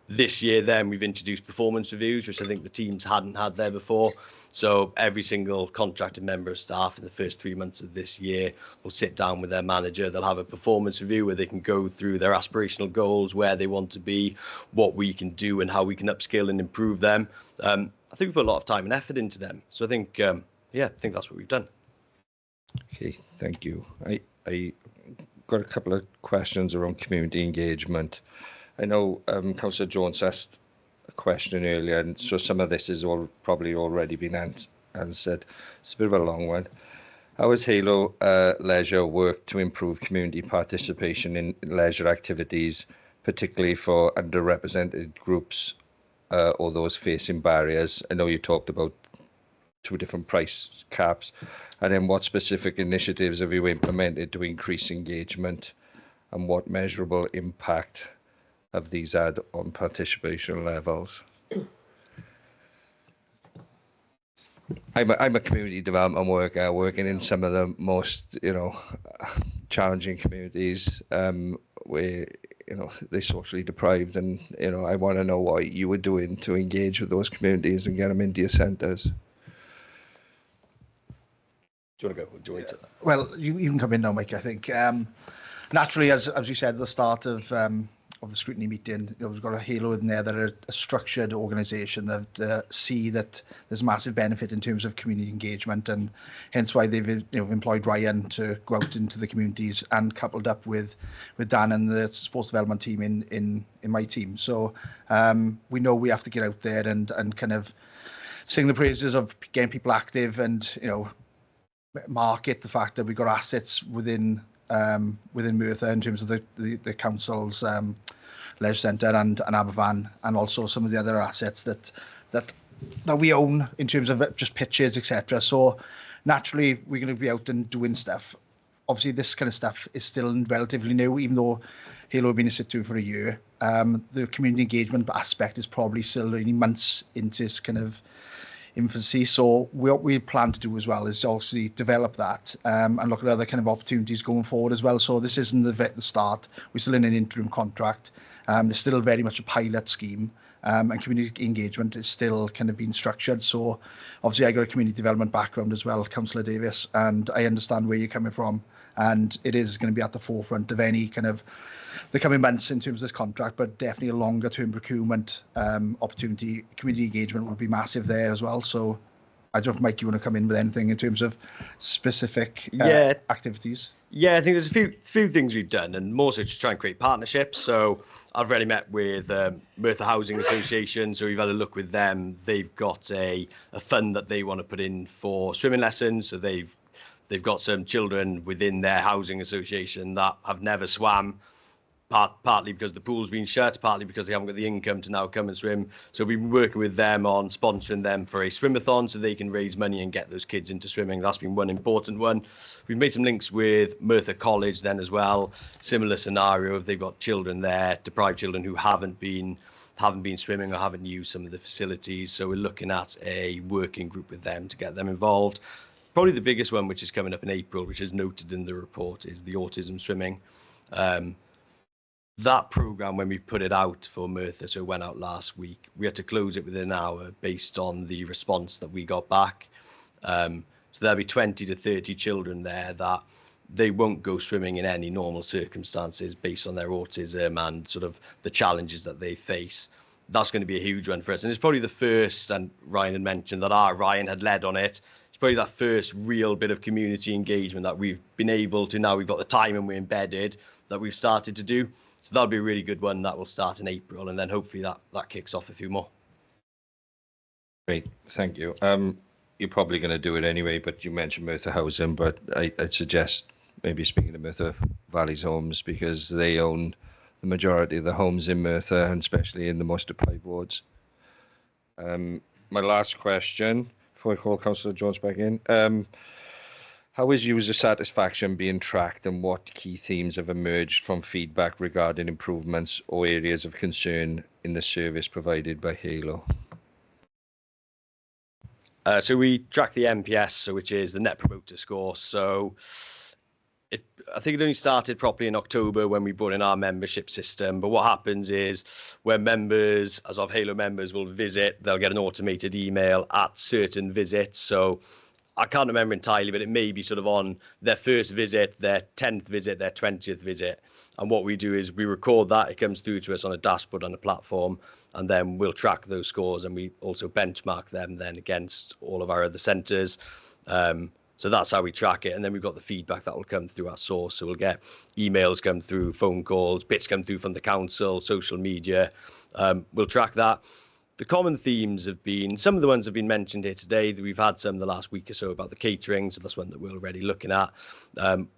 This year, then, we've introduced performance reviews, which I think the teams hadn't had there before. So every single contracted member of staff in the first 3 months of this year will sit down with their manager. They'll have a performance review where they can go through their aspirational goals, where they want to be, what we can do and how we can upskill and improve them. I think we put a lot of time and effort into them. So I think, I think that's what we've done. Okay, thank you. I got a couple of questions around community engagement. I know Councillor Jones asked a question earlier, and so some of this is probably already been answered. It's a bit of a long one. How has Halo Leisure worked to improve community participation in leisure activities, particularly for underrepresented groups or those facing barriers? I know you talked about 2 different price caps. And then what specific initiatives have you implemented to increase engagement, and what measurable impact have these had on participation levels? I'm a community development worker working in some of the most, challenging communities where, they're socially deprived, and, I want to know what you were doing to engage with those communities and get them into your centres. Do you want to go? Do you want to? Well, you can come in now, Mike. I think naturally, as you said at the start of the scrutiny meeting, we've got a Halo in there that are a structured organisation that see that there's massive benefit in terms of community engagement, and hence why they've employed Ryan to go out into the communities and coupled up with Dan and the sports development team in my team. So we know we have to get out there and kind of sing the praises of getting people active, and market the fact that we've got assets within Merthyr in terms of the council's leisure centre and Aberfan, and also some of the other assets that we own in terms of just pitches, etc. So naturally we're going to be out and doing stuff. Obviously this kind of stuff is still relatively new, even though Halo have been in situ for a year. The community engagement aspect is probably still only months into this kind of infancy. So what we plan to do as well is obviously develop that and look at other kind of opportunities going forward as well. So this isn't the start. We're still in an interim contract. There's still very much a pilot scheme, and community engagement is still kind of being structured. So obviously I got a community development background as well, Councillor Davis, and I understand where you're coming from, and it is going to be at the forefront of any kind of the coming months in terms of this contract, but definitely a longer term procurement opportunity. Community engagement would be massive there as well. So I don't know if, Mike, you want to come in with anything in terms of specific activities? Yeah, I think there's a few things we've done, and more so to try and create partnerships. So I've already met with Merthyr Housing Association, so we've had a look with them. They've got a fund that they want to put in for swimming lessons. So they've got some children within their housing association that have never swam, partly because the pool's been shut, partly because they haven't got the income to now come and swim. So we've been working with them on sponsoring them for a swimathon so they can raise money and get those kids into swimming. That's been one important one. We've made some links with Merthyr College then as well. Similar scenario, if they've got children there, deprived children who haven't been swimming or haven't used some of the facilities. So we're looking at a working group with them to get them involved. Probably the biggest one, which is coming up in April, which is noted in the report, is the autism swimming. That programme, when we put it out for Merthyr, so it went out last week, we had to close it within an hour based on the response that we got back. So there'll be 20 to 30 children there that they won't go swimming in any normal circumstances based on their autism and sort of the challenges that they face. That's going to be a huge one for us. And it's probably the first, and Ryan had mentioned that Ryan had led on it. It's probably that first real bit of community engagement that we've been able to, now we've got the time and we're embedded, that we've started to do. So that'll be a really good one. That will start in April, and then hopefully that kicks off a few more. Great, thank you. You're probably going to do it anyway, but you mentioned Merthyr Housing, but I'd suggest maybe speaking to Merthyr Valley's Homes, because they own the majority of the homes in Merthyr, and especially in the most deprived wards. My last question, before I call Councillor Jones back in. How is user satisfaction being tracked, and what key themes have emerged from feedback regarding improvements or areas of concern in the service provided by Halo? So we track the NPS, which is the Net Promoter Score. So I think it only started properly in October when we brought in our membership system. But what happens is when members, as of Halo members, will visit, they'll get an automated email at certain visits. So I can't remember entirely, but it may be sort of on their first visit, their 10th visit, their 20th visit. And what we do is we record that. It comes through to us on a dashboard on a platform, and then we'll track those scores, and we also benchmark them then against all of our other centres. So that's how we track it. And then we've got the feedback that will come through our source. So we'll get emails come through, phone calls, bits come through from the council, social media. We'll track that. The common themes have been, some of the ones have been mentioned here today. We've had some the last week or so about the catering. So that's one that we're already looking at.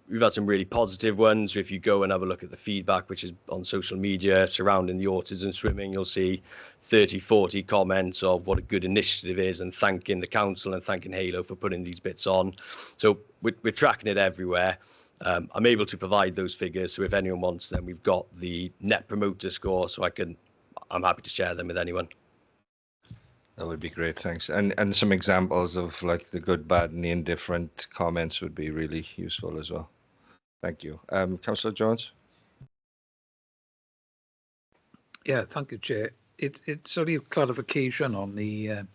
We've had some really positive ones. So if you go and have a look at the feedback, which is on social media surrounding the autism swimming, you'll see 30, 40 comments of what a good initiative is and thanking the council and thanking Halo for putting these bits on. So we're tracking it everywhere. I'm able to provide those figures. So if anyone wants them, we've got the net promoter score. So I'm happy to share them with anyone. That would be great, thanks. And some examples of like the good, bad, and the indifferent comments would be really useful as well. Thank you. Councillor Jones? Yeah, thank you, Chair. It's only a clarification on the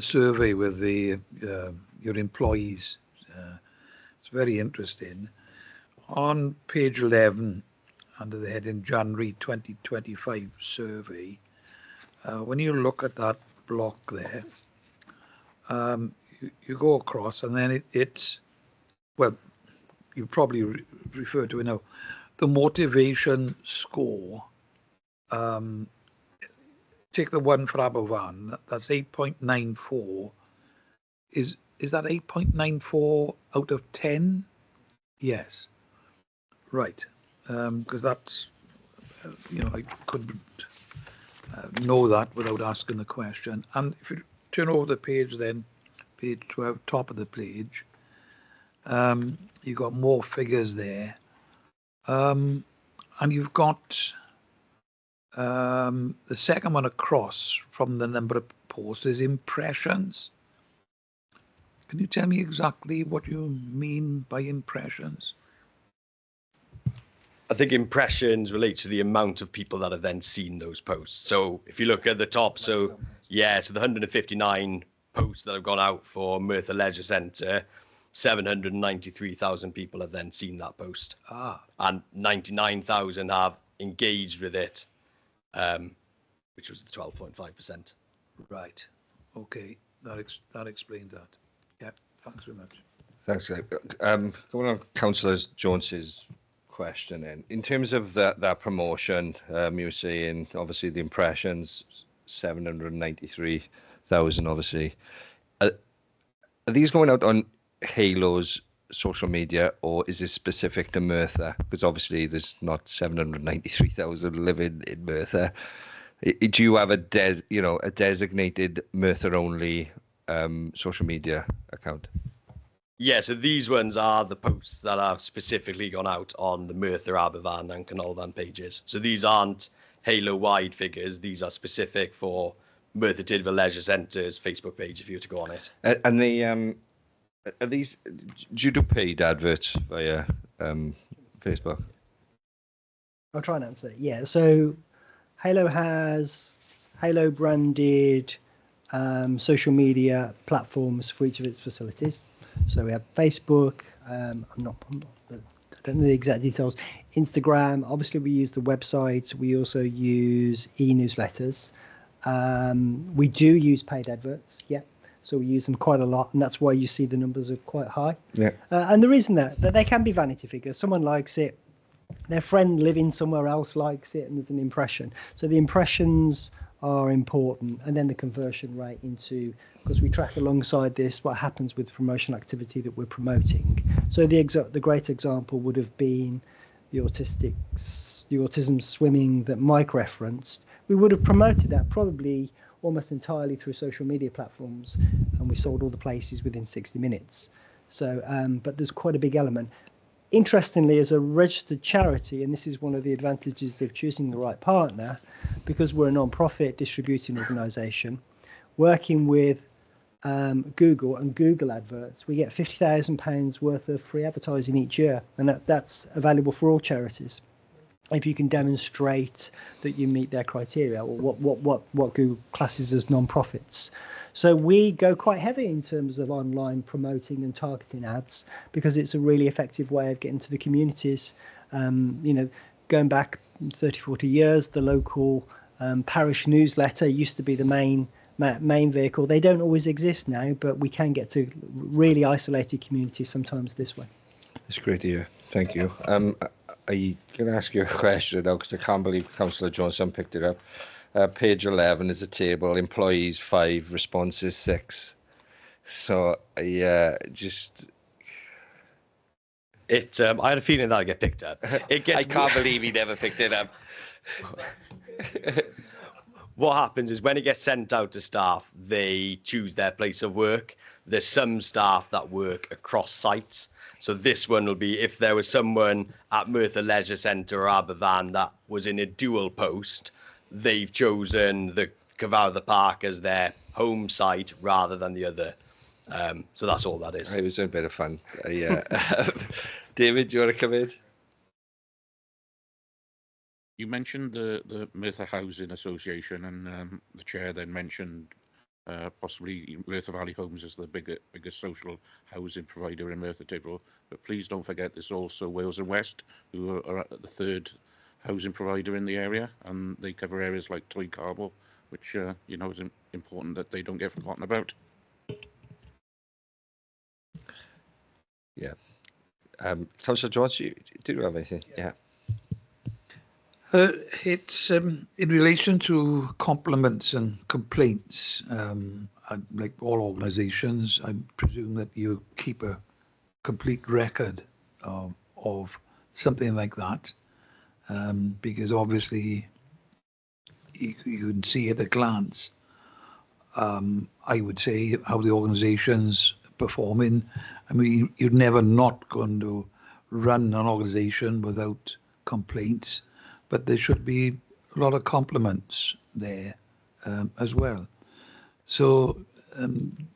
survey with your employees. It's very interesting. On page 11, under the heading January 2025 survey, when you look at that block there, you go across, and then it's well, you probably refer to it now, the motivation score. Take the one for Aberfan, that's 8.94. Is that 8.94 out of 10? Yes. Right. Because that's, I couldn't know that without asking the question. And if you turn over the page then, page 12, top of the page, you've got more figures there. And you've got the second one across from the number of posts is impressions. Can you tell me exactly what you mean by impressions? I think impressions relate to the amount of people that have then seen those posts. So if you look at the top, so the 159 posts that have gone out for Merthyr Leisure Centre, 793,000 people have then seen that post. And 99,000 have engaged with it, which was the 12.5%. Right. Okay. That explains that. Yeah. Thanks very much. Thanks, Guy. Going on Councillor Jones's question, in terms of that promotion, you were saying obviously the impressions, 793,000 obviously. Are these going out on Halo's social media, or is this specific to Merthyr? Because obviously there's not 793,000 living in Merthyr. Do you have a designated Merthyr only social media account? Yeah, so these ones are the posts that have specifically gone out on the Merthyr, Aberfan and Canolfan pages. So these aren't Halo-wide figures. These are specific for Merthyr Tydfil Leisure Centre's Facebook page, if you were to go on it. And the are these? Do you do paid adverts via Facebook? I'll try and answer. Yeah, so Halo has Halo branded social media platforms for each of its facilities. So we have Facebook. I don't know the exact details. Instagram. Obviously, we use the website. We also use e-newsletters. We do use paid adverts. Yeah. So we use them quite a lot, and that's why you see the numbers are quite high. Yeah. And the reason that they can be vanity figures. Someone likes it, their friend living somewhere else likes it, and there's an impression. So the impressions are important, and then the conversion rate into, because we track alongside this what happens with promotional activity that we're promoting. So the great example would have been the autism swimming that Mike referenced. We would have promoted that probably almost entirely through social media platforms, and we sold all the places within 60 minutes. So, but there's quite a big element. Interestingly, as a registered charity, and this is one of the advantages of choosing the right partner, because we're a non-profit distributing organisation, working with Google and Google adverts, we get £50,000 worth of free advertising each year, and that's available for all charities if you can demonstrate that you meet their criteria, or what Google classes as non-profits. So we go quite heavy in terms of online promoting and targeting ads, because it's a really effective way of getting to the communities. Going back 30, 40 years, the local parish newsletter used to be the main vehicle. They don't always exist now, but we can get to really isolated communities sometimes this way. It's great to hear. Thank you. I'm going to ask you a question now, because I can't believe Councillor Johnson picked it up. Page 11 is a table, employees 5, responses 6. So, yeah, just... I had a feeling that would get picked up. I can't believe he never picked it up. What happens is when it gets sent out to staff, they choose their place of work. There's some staff that work across sites. So this one will be if there was someone at Merthyr Leisure Centre or Aberfan that was in a dual post, they've chosen the Cyfarthfa Park as their home site rather than the other. So that's all that is. It was a bit of fun. Yeah. David, do you want to come in? You mentioned the Merthyr Housing Association, and the chair then mentioned possibly Merthyr Valley Homes as the biggest social housing provider in Merthyr Tydfil. But please don't forget there's also Wales and West, who are the third housing provider in the area, and they cover areas like Toy Carmel, which is important that they don't get forgotten about. Yeah. Councillor George, do you have anything? Yeah. It's in relation to compliments and complaints. Like all organisations, I presume that you keep a complete record of something like that, because obviously you can see at a glance, I would say, how the organisation's performing. I mean, you're never not going to run an organisation without complaints, but there should be a lot of compliments there as well. So, and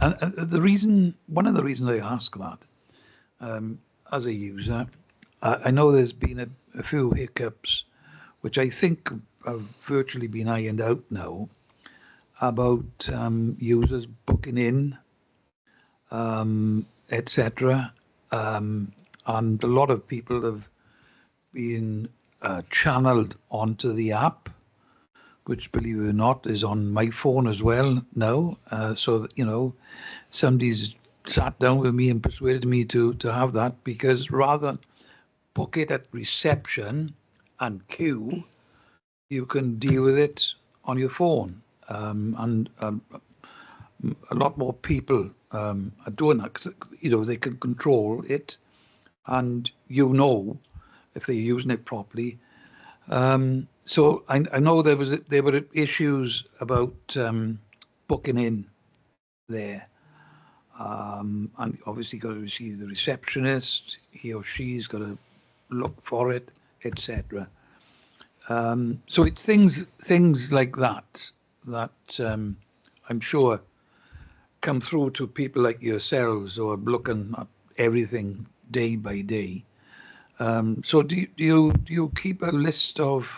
one of the reasons I ask that, as a user, I know there's been a few hiccups, which I think have virtually been ironed out now, about users booking in, etc. And a lot of people have been channeled onto the app, which, believe it or not, is on my phone as well now. So that, somebody's sat down with me and persuaded me to have that, because rather than book it at reception and queue, you can deal with it on your phone. And a lot more people are doing that, because they can control it, and if they're using it properly. So I know there were issues about booking in there, and obviously got to see the receptionist. He or she's got to look for it, etc. So it's things like that I'm sure come through to people like yourselves who are looking at everything day by day. So do you keep a list of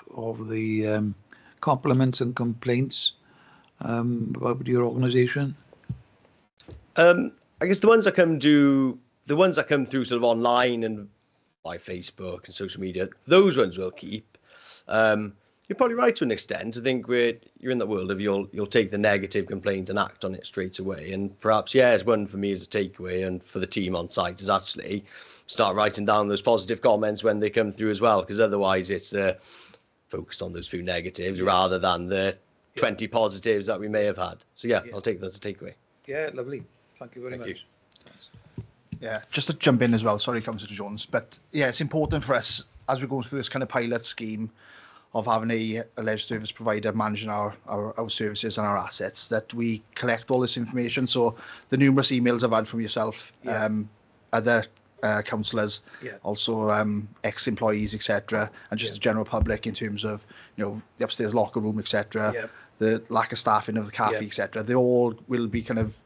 the compliments and complaints about your organisation? I guess the ones that come through sort of online and by Facebook and social media, those ones we'll keep. You're probably right to an extent. I think you're in that world of you'll take the negative complaint and act on it straight away. And perhaps, it's one for me as a takeaway, and for the team on site is actually start writing down those positive comments when they come through as well, because otherwise it's focused on those few negatives rather than the 20 positives that we may have had. So I'll take that as a takeaway. Yeah, lovely. Thank you very much. Thank you. Yeah, just to jump in as well, sorry, Councillor Jones, but it's important for us as we go through this kind of pilot scheme of having a leisure service provider managing our services and our assets, that we collect all this information. So the numerous emails I've had from yourself, other councillors, also ex-employees, etc., and just the general public in terms of the upstairs locker room, etc. the lack of staffing of the cafe, Yeah. etc. They all will be kind of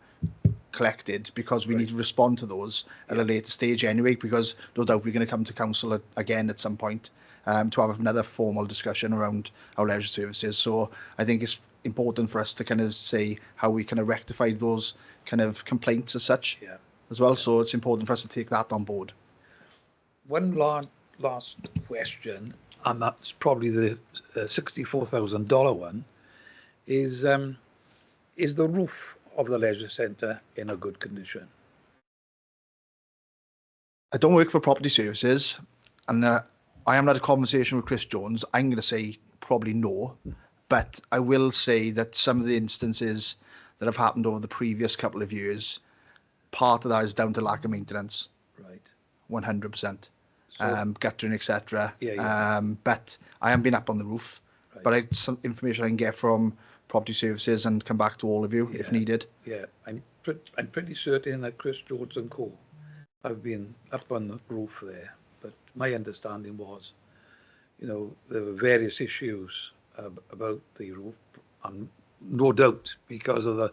collected because we need to respond to those at a later stage anyway, because no doubt we're going to come to council again at some point to have another formal discussion around our leisure services. So I think it's important for us to kind of say how we kind of rectify those kind of complaints as such as well. So it's important for us to take that on board. One last question, and that's probably the $64,000 one, is the roof of the leisure centre in a good condition? I don't work for property services, and I haven't had a conversation with Chris Jones. I'm going to say probably no, but I will say that some of the instances that have happened over the previous couple of years, part of that is down to lack of maintenance. Right. 100%. So, Guttering, etc. Yeah. But I haven't been up on the roof. Right. But some information I can get from property services and come back to all of you if needed. Yeah, I'm pretty certain that Chris Jones and co have been up on the roof there. But my understanding was, there were various issues about the roof, and no doubt because of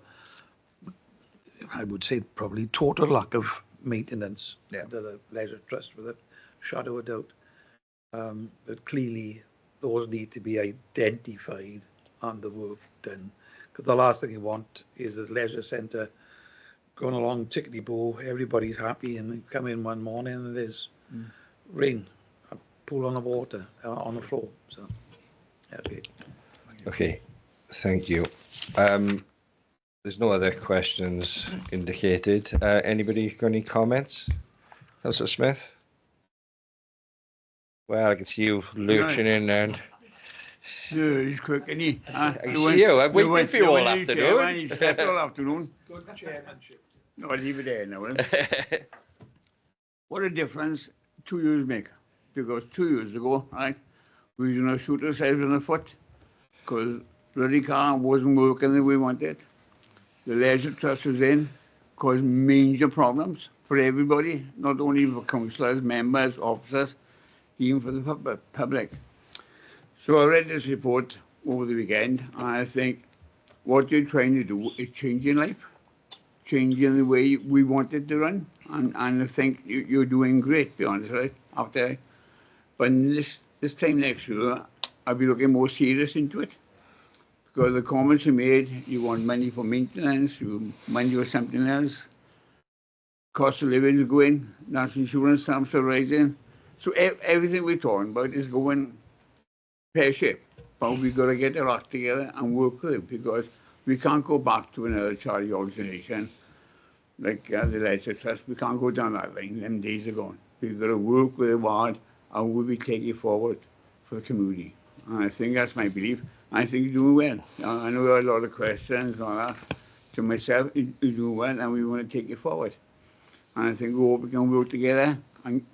I would say probably total lack of maintenance to the Leisure Trust, with a shadow of doubt. But clearly those need to be identified and the work done. Because the last thing you want is the leisure centre going along tickety-boo, everybody's happy, and they come in one morning and there's rain, a pool on the water, on the floor. So, okay. Okay, thank you. There's no other questions indicated. Anybody got any comments? Councillor Smith? Well, I can see you lurching in and... Yeah, he's quick, isn't he? I see you. I've waited for you all afternoon. He's slept all afternoon. Good chairmanship. No, I'll leave it there now. What a difference 2 years make. Because 2 years ago, right, we were going to shoot ourselves in the foot because bloody car wasn't working the way we wanted. The Leisure Trust was in, caused major problems for everybody, not only for councillors, members, officers, even for the public. So I read this report over the weekend, and I think what you're trying to do is changing life, changing the way we want it to run, and I think you're doing great, to be honest, right? But this time next year, I'll be looking more serious into it, because the comments you made, you want money for maintenance, you money for something else, cost of living is going, national insurance stamps are rising, so everything we're talking about is going pear-shaped, but we've got to get our act together and work with it, because we can't go back to another charity organisation like the Leisure Trust. We can't go down that line. Them days are gone. We've got to work with it hard, and we'll be taking it forward for the community. And I think that's my belief. I think you're doing well. I know there are a lot of questions and all that. To myself, you're doing well, and we want to take it forward. And I think we hope we can work together and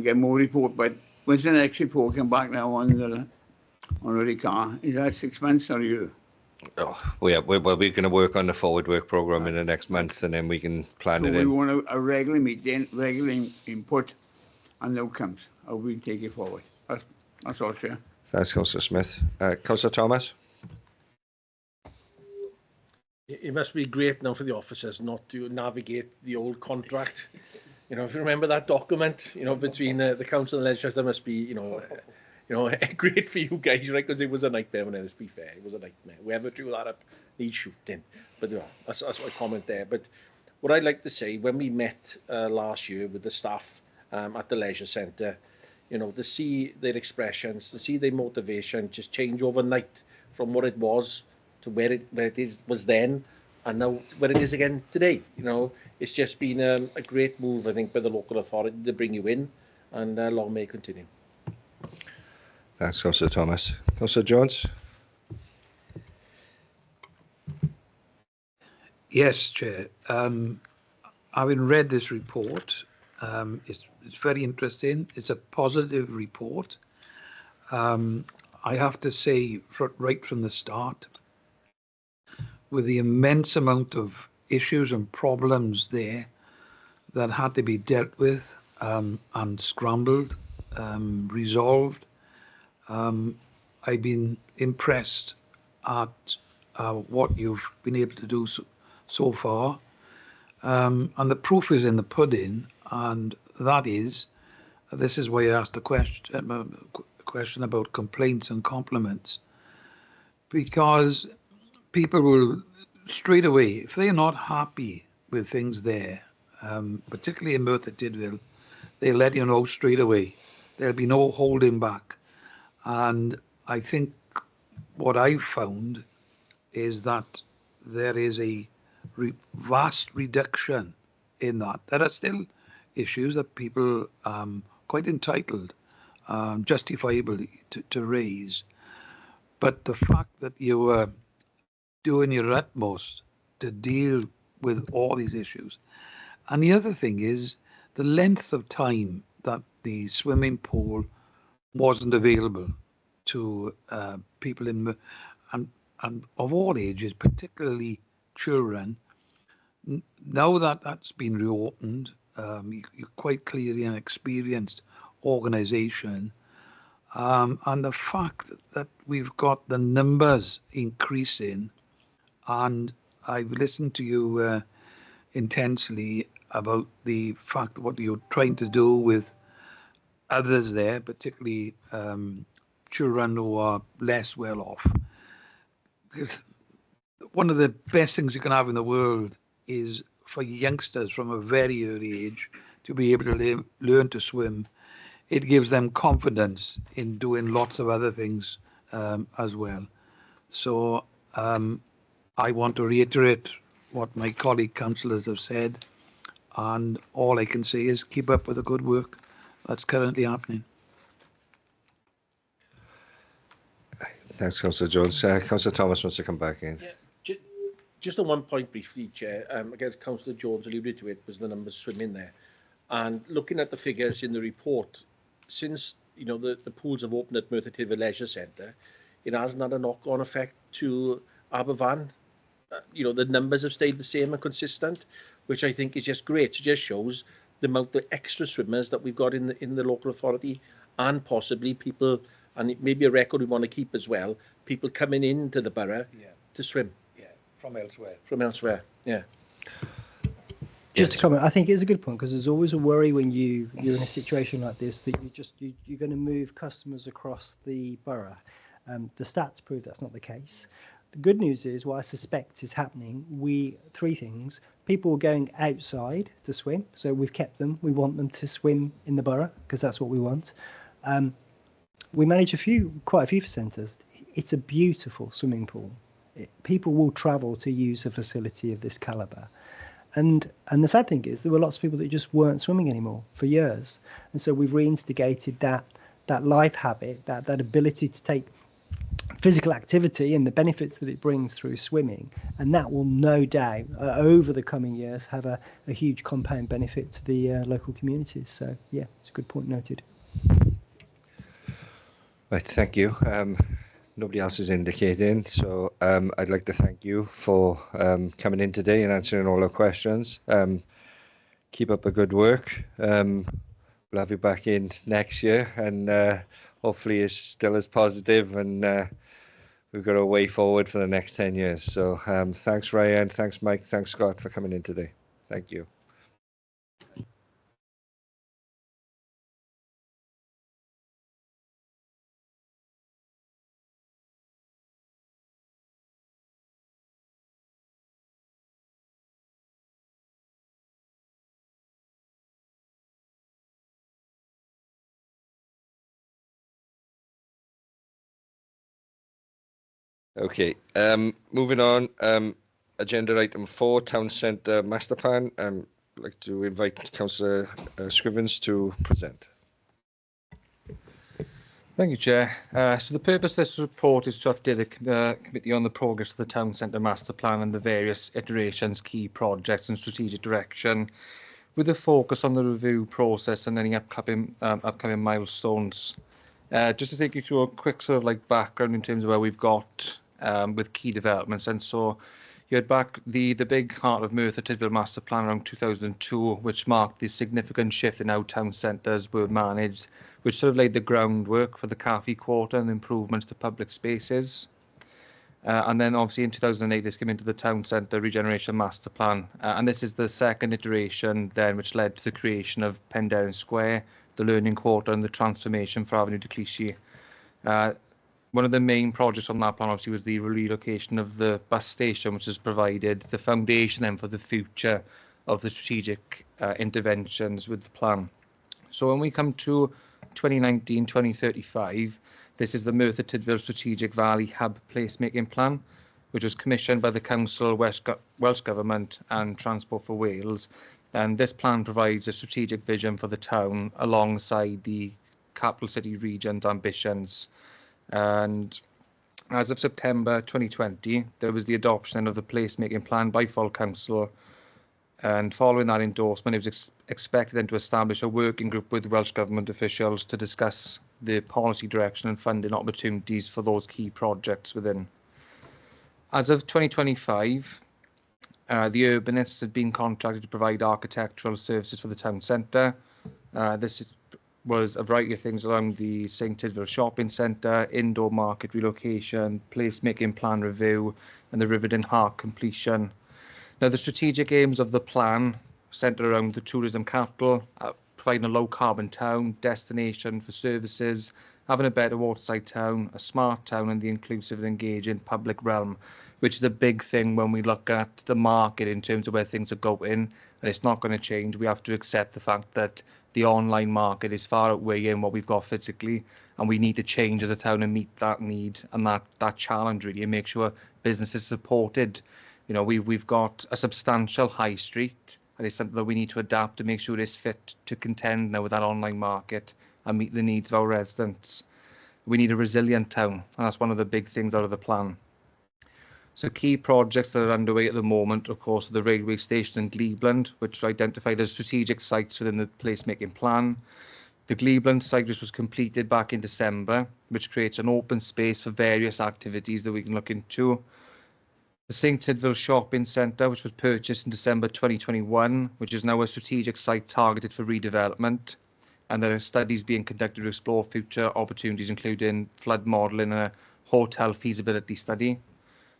get more report. But when's the next report come back now on the car? Is that 6 months or a year? Oh, we're going to work on the forward work programme in the next month, and then we can plan So it we in. want a regular meeting, regular input and outcomes. How we take it forward. That's all, Chair. Thanks, Councillor Smith. Councillor Thomas? It must be great now for the officers not to navigate the old contract. If you remember that document, between the council and the legislature, there must be, great for you guys, right? Because it was a nightmare. Let's be fair, it was a nightmare. Whoever drew that up needs shooting. But that's my comment there. But what I'd like to say, when we met last year with the staff at the leisure centre, to see their expressions, to see their motivation just change overnight from what it was to where it was then, and now where it is again today. It's just been a great move, I think, by the local authority to bring you in, and long may it continue. Thanks, Councillor Thomas. Councillor Jones? Yes, Chair. Having read this report, it's very interesting. It's a positive report. I have to say, right from the start, with the immense amount of issues and problems there that had to be dealt with and scrambled, resolved, I've been impressed at what you've been able to do so far. And the proof is in the pudding, and that is, this is why I asked the question about complaints and compliments, because people will straight away, if they're not happy with things there, particularly in Merthyr Tydfil, they'll let you know straight away. There'll be no holding back. And I think what I've found is that there is a vast reduction in that. There are still issues that people quite entitled, justifiably to raise. But the fact that you are doing your utmost to deal with all these issues. And the other thing is the length of time that the swimming pool wasn't available to people in and of all ages, particularly children. Now that that's been reopened, you're quite clearly an experienced organisation, and the fact that we've got the numbers increasing, and I've listened to you intensely about the fact what you're trying to do with others there, particularly children who are less well off. Because one of the best things you can have in the world is for youngsters from a very early age to be able to learn to swim. It gives them confidence in doing lots of other things as well. So I want to reiterate what my colleague councillors have said, and all I can say is keep up with the good work that's currently happening. Thanks, Councillor Jones. Councillor Thomas wants to come back in. Yeah, just on one point briefly, Chair. I guess Councillor Jones alluded to it, was the numbers swimming there. And looking at the figures in the report, since the pools have opened at Merthyr Tydfil Leisure Centre, it hasn't had a knock-on effect to Aberfan. The numbers have stayed the same and consistent, which I think is just great. It just shows the amount of extra swimmers that we've got in the local authority, and possibly people, and it may be a record we want to keep as well, people coming into the borough to swim. Yeah, from elsewhere. From elsewhere, yeah. Just to comment, I think it's a good point, because there's always a worry when you're in a situation like this that you're going to move customers across the borough. The stats prove that's not the case. The good news is, what I suspect is happening, three things. People are going outside to swim, so we've kept them. We want them to swim in the borough, because that's what we want. We manage quite a few centres. It's a beautiful swimming pool. People will travel to use a facility of this calibre. And the sad thing is, there were lots of people that just weren't swimming anymore for years. And so we've reinstigated that life habit, that ability to take physical activity and the benefits that it brings through swimming. And that will no doubt, over the coming years, have a huge compound benefit to the local communities. So, yeah, it's a good point noted. Right, thank you. Nobody else is indicating, so I'd like to thank you for coming in today and answering all our questions. Keep up the good work. We'll have you back in next year, and hopefully it's still as positive, and we've got a way forward for the next 10 years. So thanks, Ryan, thanks, Mike, thanks, Scott, for coming in today. Thank you. Okay, moving on. Agenda item 4, Town Centre Master Plan. I'd like to invite Councillor Scrivens to present. Thank you, Chair. So the purpose of this report is to update the committee on the progress of the Town Centre Master Plan and the various iterations, key projects and strategic direction, with a focus on the review process and any upcoming milestones. Just to take you through a quick sort of background in terms of where we've got with key developments. And so you had back the big Heart of Merthyr Tydfil Master Plan around 2002, which marked the significant shift in how town centres were managed, which sort of laid the groundwork for the Café Quarter and improvements to public spaces. And then obviously in 2008, this came into the town centre regeneration master plan. And this is the second iteration then, which led to the creation of Penderyn Square, the Learning Quarter and the transformation for Avenue de Clichy. One of the main projects on that plan obviously was the relocation of the bus station, which has provided the foundation then for the future of the strategic interventions with the plan. So when we come to 2019-2035, this is the Merthyr Tydfil Strategic Valley Hub Placemaking Plan, which was commissioned by the Council, Welsh Government and Transport for Wales. And this plan provides a strategic vision for the town alongside the capital city region's ambitions. And as of September 2020, there was the adoption of the placemaking plan by full council. And following that endorsement, it was expected then to establish a working group with Welsh Government officials to discuss the policy direction and funding opportunities for those key projects within. As of 2025, the urbanists have been contracted to provide architectural services for the town centre. This was a variety of things around the St Tydfil Shopping Centre, indoor market relocation, placemaking plan review, and the Riverdin Hark completion. Now, the strategic aims of the plan centre around the tourism capital, providing a low carbon town, destination for services, having a better waterside town, a smart town, and the inclusive and engaging public realm, which is a big thing when we look at the market in terms of where things are going, and it's not going to change. We have to accept the fact that the online market is far outweighing what we've got physically, and we need to change as a town and meet that need and that challenge really, and make sure business is supported. You know, we've got a substantial high street, and it's something that we need to adapt to make sure it's fit to contend now with that online market and meet the needs of our residents. We need a resilient town, and that's one of the big things out of the plan. So key projects that are underway at the moment, of course, are the railway station in Gleveland, which are identified as strategic sites within the placemaking plan. The Gleveland site, which was completed back in December, which creates an open space for various activities that we can look into. The St Tydfil Shopping Centre, which was purchased in December 2021, which is now a strategic site targeted for redevelopment. And there are studies being conducted to explore future opportunities, including flood modelling and a hotel feasibility study.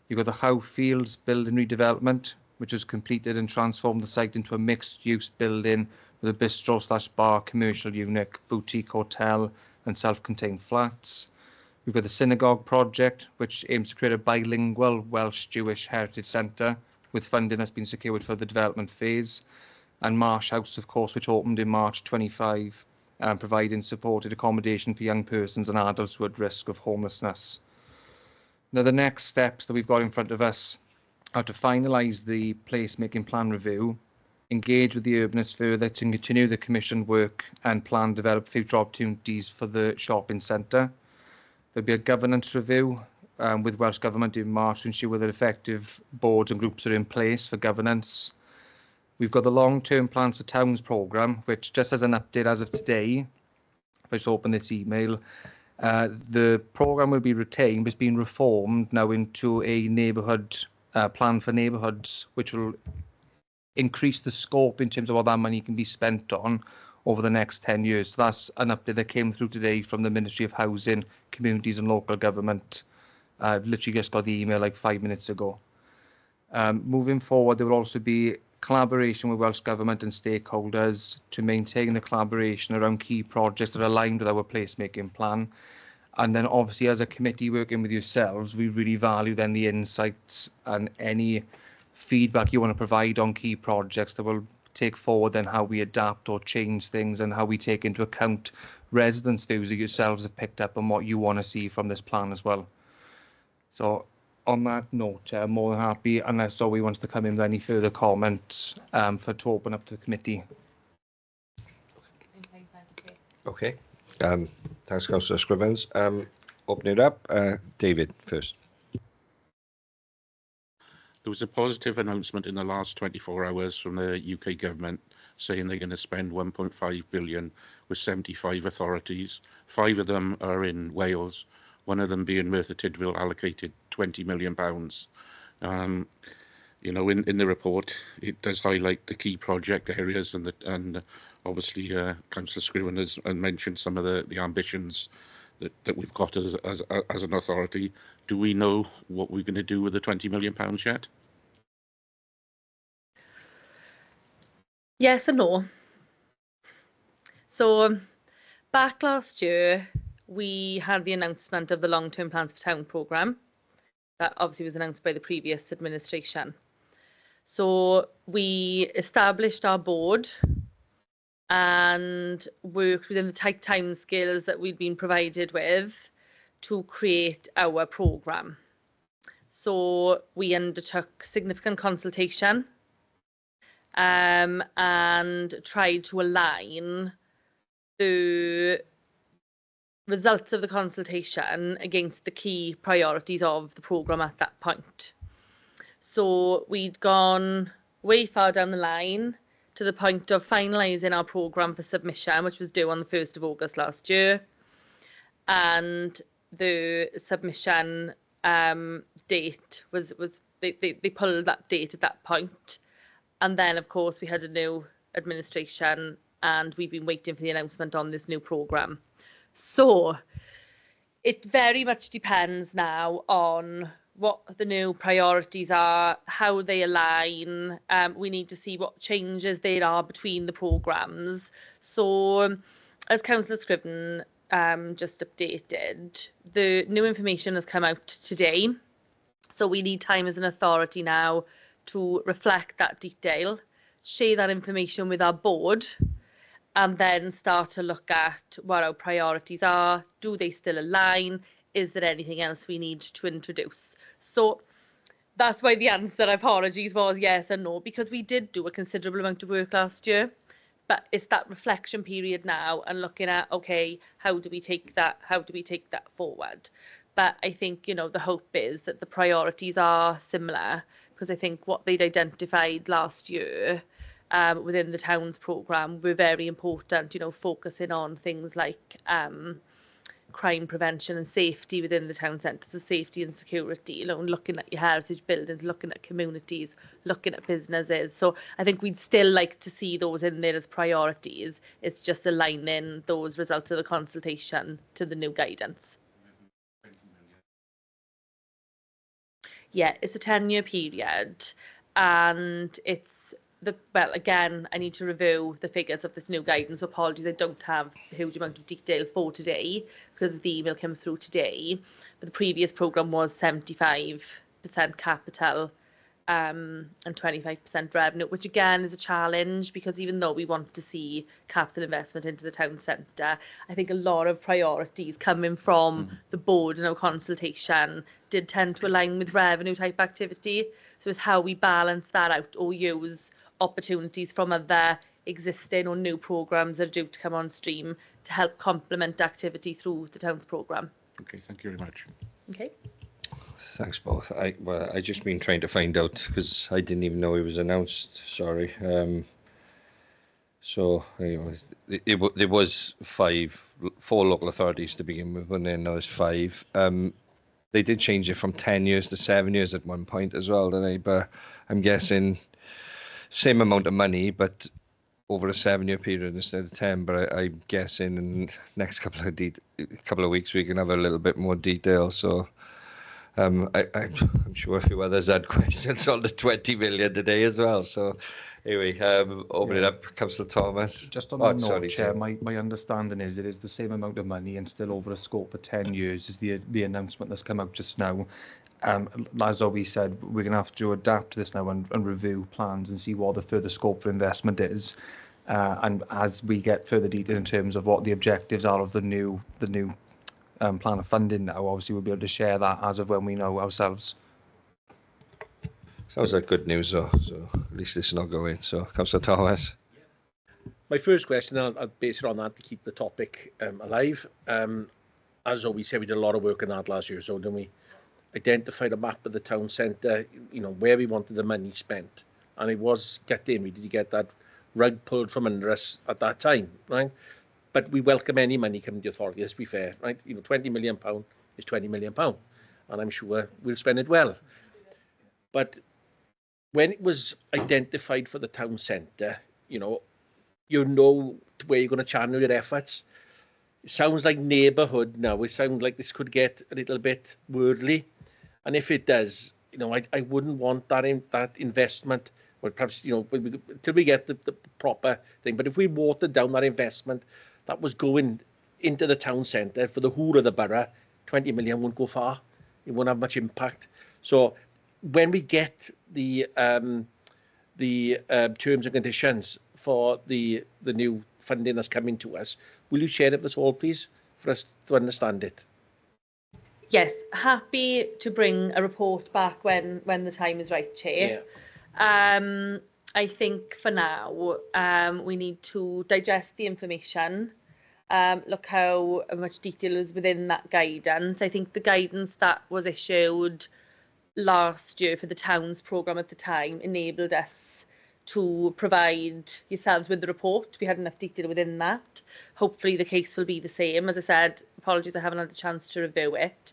You've got the Howe Fields building redevelopment, which was completed and transformed the site into a mixed-use building with a bistro/bar, commercial unit, boutique hotel, and self-contained flats. We've got the Synagogue project, which aims to create a bilingual Welsh-Jewish heritage centre with funding that's been secured for the development phase. And Marsh House, of course, which opened in March 25, providing supported accommodation for young persons and adults who are at risk of homelessness. Now, the next steps that we've got in front of us are to finalise the placemaking plan review, engage with the urbanists further to continue the commission work and plan to develop future opportunities for the shopping centre. There'll be a governance review with Welsh Government in March to ensure that effective boards and groups are in place for governance. We've got the long-term plans for towns programme, which, just as an update as of today, if I just open this email, the programme will be retained, but it's been reformed now into a neighbourhood plan for neighbourhoods, which will increase the scope in terms of what that money can be spent on over the next 10 years. So that's an update that came through today from the Ministry of Housing, Communities and Local Government. I've literally just got the email like 5 minutes ago. Moving forward, there will also be collaboration with Welsh Government and stakeholders to maintain the collaboration around key projects that are aligned with our placemaking plan. And then obviously as a committee working with yourselves, we really value then the insights and any feedback you want to provide on key projects that will take forward then how we adapt or change things and how we take into account residents' views that yourselves have picked up and what you want to see from this plan as well. So on that note, I'm more than happy, unless Zoe wants to come in with any further comments, to open up to the committee. Okay. Thanks, Councillor Scrivens. Open it up. David first. There was a positive announcement in the last 24 hours from the UK government saying they're going to spend 1.5 billion with 75 authorities. 5 of them are in Wales, one of them being Merthyr Tydfil, allocated £20 million. You know, in the report, it does highlight the key project areas and obviously Councillor Scriven has mentioned some of the ambitions that we've got as an authority. do we know what we're going to do with the £20 million yet? Yes and no. So back last year, we had the announcement of the long-term plans for town programme. That obviously was announced by the previous administration. So we established our board and worked within the tight timescales that we'd been provided with to create our programme. So we undertook significant consultation and tried to align the results of the consultation against the key priorities of the programme at that point. So we'd gone way far down the line to the point of finalising our programme for submission, which was due on the 1st of August last year. And the submission date was they pulled that date at that point. And then, of course, we had a new administration and we've been waiting for the announcement on this new programme. So it very much depends now on what the new priorities are, how they align. We need to see what changes there are between the programmes. So as Councillor Scriven just updated, the new information has come out today. So we need time as an authority now to reflect that detail, share that information with our board, and then start to look at what our priorities are. Do they still align? Is there anything else we need to introduce? So that's why the answer, apologies, was yes and no, because we did do a considerable amount of work last year. But it's that reflection period now and looking at, okay, how do we take that forward? But I think, you know, the hope is that the priorities are similar, because I think what they'd identified last year within the town's programme were very important, you know, focusing on things like crime prevention and safety within the town centre, so safety and security, you know, looking at your heritage buildings, looking at communities, looking at businesses. So I think we'd still like to see those in there as priorities. It's just aligning those results of the consultation to the new guidance. Yeah, it's a 10-year period, and it's well, again, I need to review the figures of this new guidance. Apologies, I don't have a huge amount of detail for today because the email came through today. But the previous programme was 75% capital and 25% revenue, which again is a challenge because even though we want to see capital investment into the town centre, I think a lot of priorities coming from the board and our consultation did tend to align with revenue type activity. So it's how we balance that out or use opportunities from other existing or new programmes that are due to come on stream to help complement activity through the town's programme. Okay, thank you very much. Okay. Thanks both. I just been trying to find out because I didn't even know it was announced. Sorry. So anyway, there was 4 local authorities to begin with, and then there was 5. They did change it from 10 years to 7 years at one point as well, didn't they? But I'm guessing same amount of money, but over a 7-year period instead of 10. But I'm guessing in the next couple of weeks we can have a little bit more detail. So I'm sure a few others had questions on the 20 million today as well. So anyway, open it up, Councillor Thomas. Just on that note, Chair, my understanding is it is the same amount of money and still over a scope of 10 years is the announcement that's come out just now. As Obi said, we're going to have to adapt to this now and review plans and see what the further scope for investment is. And as we get further detail in terms of what the objectives are of the new plan of funding now, obviously we'll be able to share that as of when we know ourselves. Sounds like good news though, so at least it's not going. So Councillor Thomas. My first question, I'll base it on that to keep the topic alive. As always said, we did a lot of work on that last year, so then we identified a map of the town centre, you know, where we wanted the money spent. And it was we did get that rug pulled from under us at that time, right? But we welcome any money coming to the authority, let's be fair, right? You know, £20 million is £20 million, and I'm sure we'll spend it well. But when it was identified for the town centre, you know where you're going to channel your efforts. It sounds like neighbourhood now. It sounds like this could get a little bit worldly. And if it does, I wouldn't want that investment, or perhaps, till we get the proper thing. But if we watered down that investment that was going into the town centre for the whole of the borough, 20 million won't go far. It won't have much impact. So when we get the terms and conditions for the new funding that's coming to us, will you share it with us all, please, for us to understand it? Yes, happy to bring a report back when the time is right, Chair. Yeah. I think for now, we need to digest the information, look how much detail is within that guidance. I think the guidance that was issued last year for the Towns programme at the time enabled us to provide yourselves with the report. We had enough detail within that. Hopefully the case will be the same. As I said, apologies, I haven't had a chance to review it.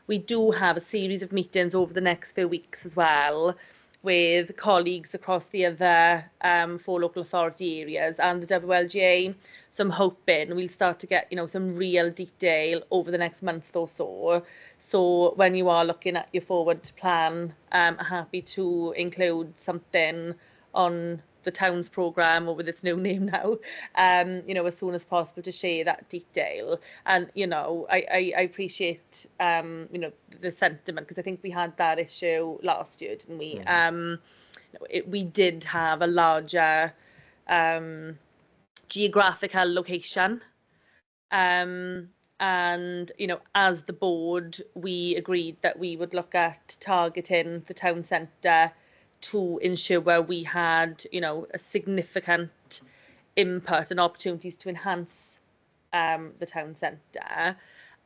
We do have a series of meetings over the next few weeks as well with colleagues across the other 4 local authority areas and the WLGA. So I'm hoping we'll start to get, some real detail over the next month or so. So when you are looking at your forward plan, I'm happy to include something on the Towns programme, or with its new name now, as soon as possible to share that detail. And, I appreciate, the sentiment, because I think we had that issue last year, didn't we? We did have a larger geographical location. And, as the board, we agreed that we would look at targeting the town centre to ensure where we had, a significant input and opportunities to enhance the town centre.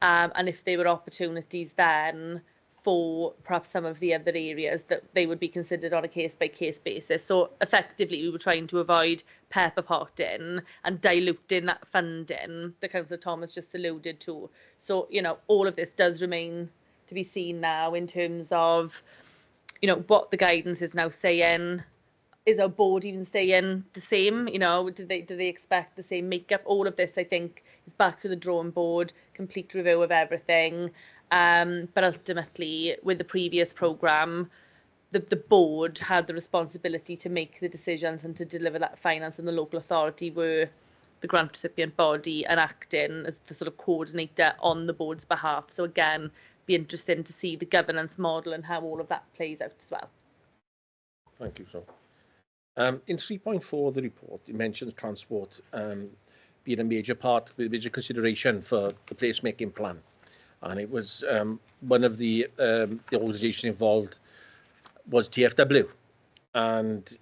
And if there were opportunities then for perhaps some of the other areas, that they would be considered on a case-by-case basis. So effectively, we were trying to avoid pepper potting and diluting that funding that Councillor Thomas just alluded to. So, all of this does remain to be seen now in terms of what the guidance is now saying. Is our board even saying the same? Do they expect the same makeup? All of this, I think, is back to the drawing board, complete review of everything. But ultimately, with the previous programme, the board had the responsibility to make the decisions and to deliver that finance, and the local authority were the grant recipient body and acting as the sort of coordinator on the board's behalf. So again, be interesting to see the governance model and how all of that plays out as well. Thank you, so. In 3.4 of the report, it mentions transport being a major consideration for the placemaking plan. And it was one of the organisation involved was TFW. And,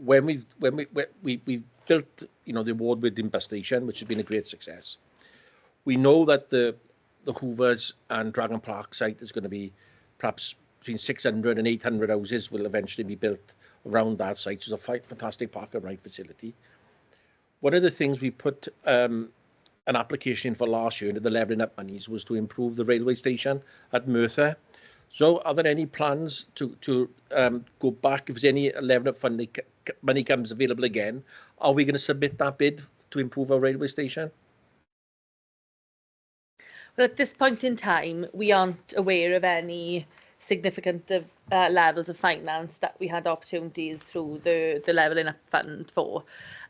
when we built, the award-winning bus station, which has been a great success, we know that the Hoovers and Dragon Park site is going to be perhaps between 600 and 800 houses will eventually be built around that site. It's a fantastic park and ride facility. One of the things we put an application in for last year into the levelling up monies was to improve the railway station at Merthyr. So are there any plans to go back if there's any levelling up funding money comes available again? Are we going to submit that bid to improve our railway station? Well, at this point in time, we aren't aware of any significant levels of finance that we had opportunities through the levelling up fund for.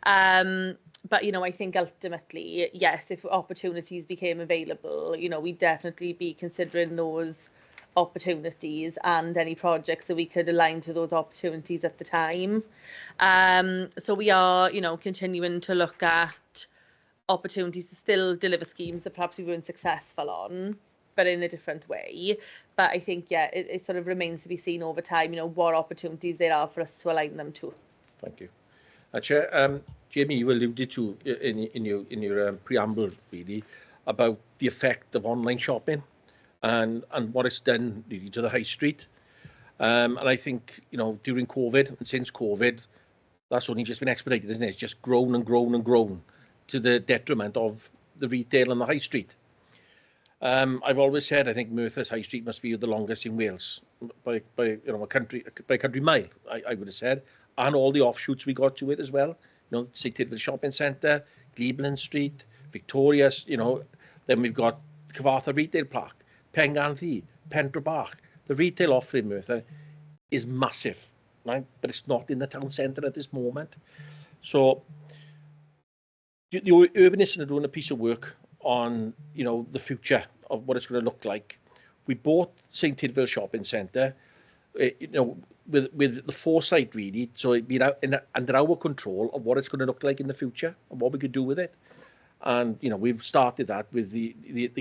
But, I think ultimately, yes, if opportunities became available, we'd definitely be considering those opportunities and any projects that we could align to those opportunities at the time. So we are, continuing to look at opportunities to still deliver schemes that perhaps we weren't successful on, but in a different way. But I think, it sort of remains to be seen over time, what opportunities there are for us to align them to. Thank you. Chair, Jamie, you alluded to in your preamble, really, about the effect of online shopping and what it's done really to the high street. And I think, during COVID and since COVID, that's only just been expedited, isn't it? It's just grown and grown and grown to the detriment of the retail on the high street. I've always said I think Merthyr's high street must be the longest in Wales by a country mile. I would have said, and all the offshoots we got to it as well. St Tidwell Shopping Centre, Gleeblan Street, Victoria. Then we've got Cyfarthfa Retail Park, Penganthi, Pendrabach, the retail offering, Merthyr, is massive, right? But it's not in the town centre at this moment. So the urbanists are doing a piece of work on, you know, the future of what it's going to look like. We bought St Tidwell Shopping Centre, you know, with the foresight really, so it'd be under our control of what it's going to look like in the future and what we could do with it. And you know, we've started that with the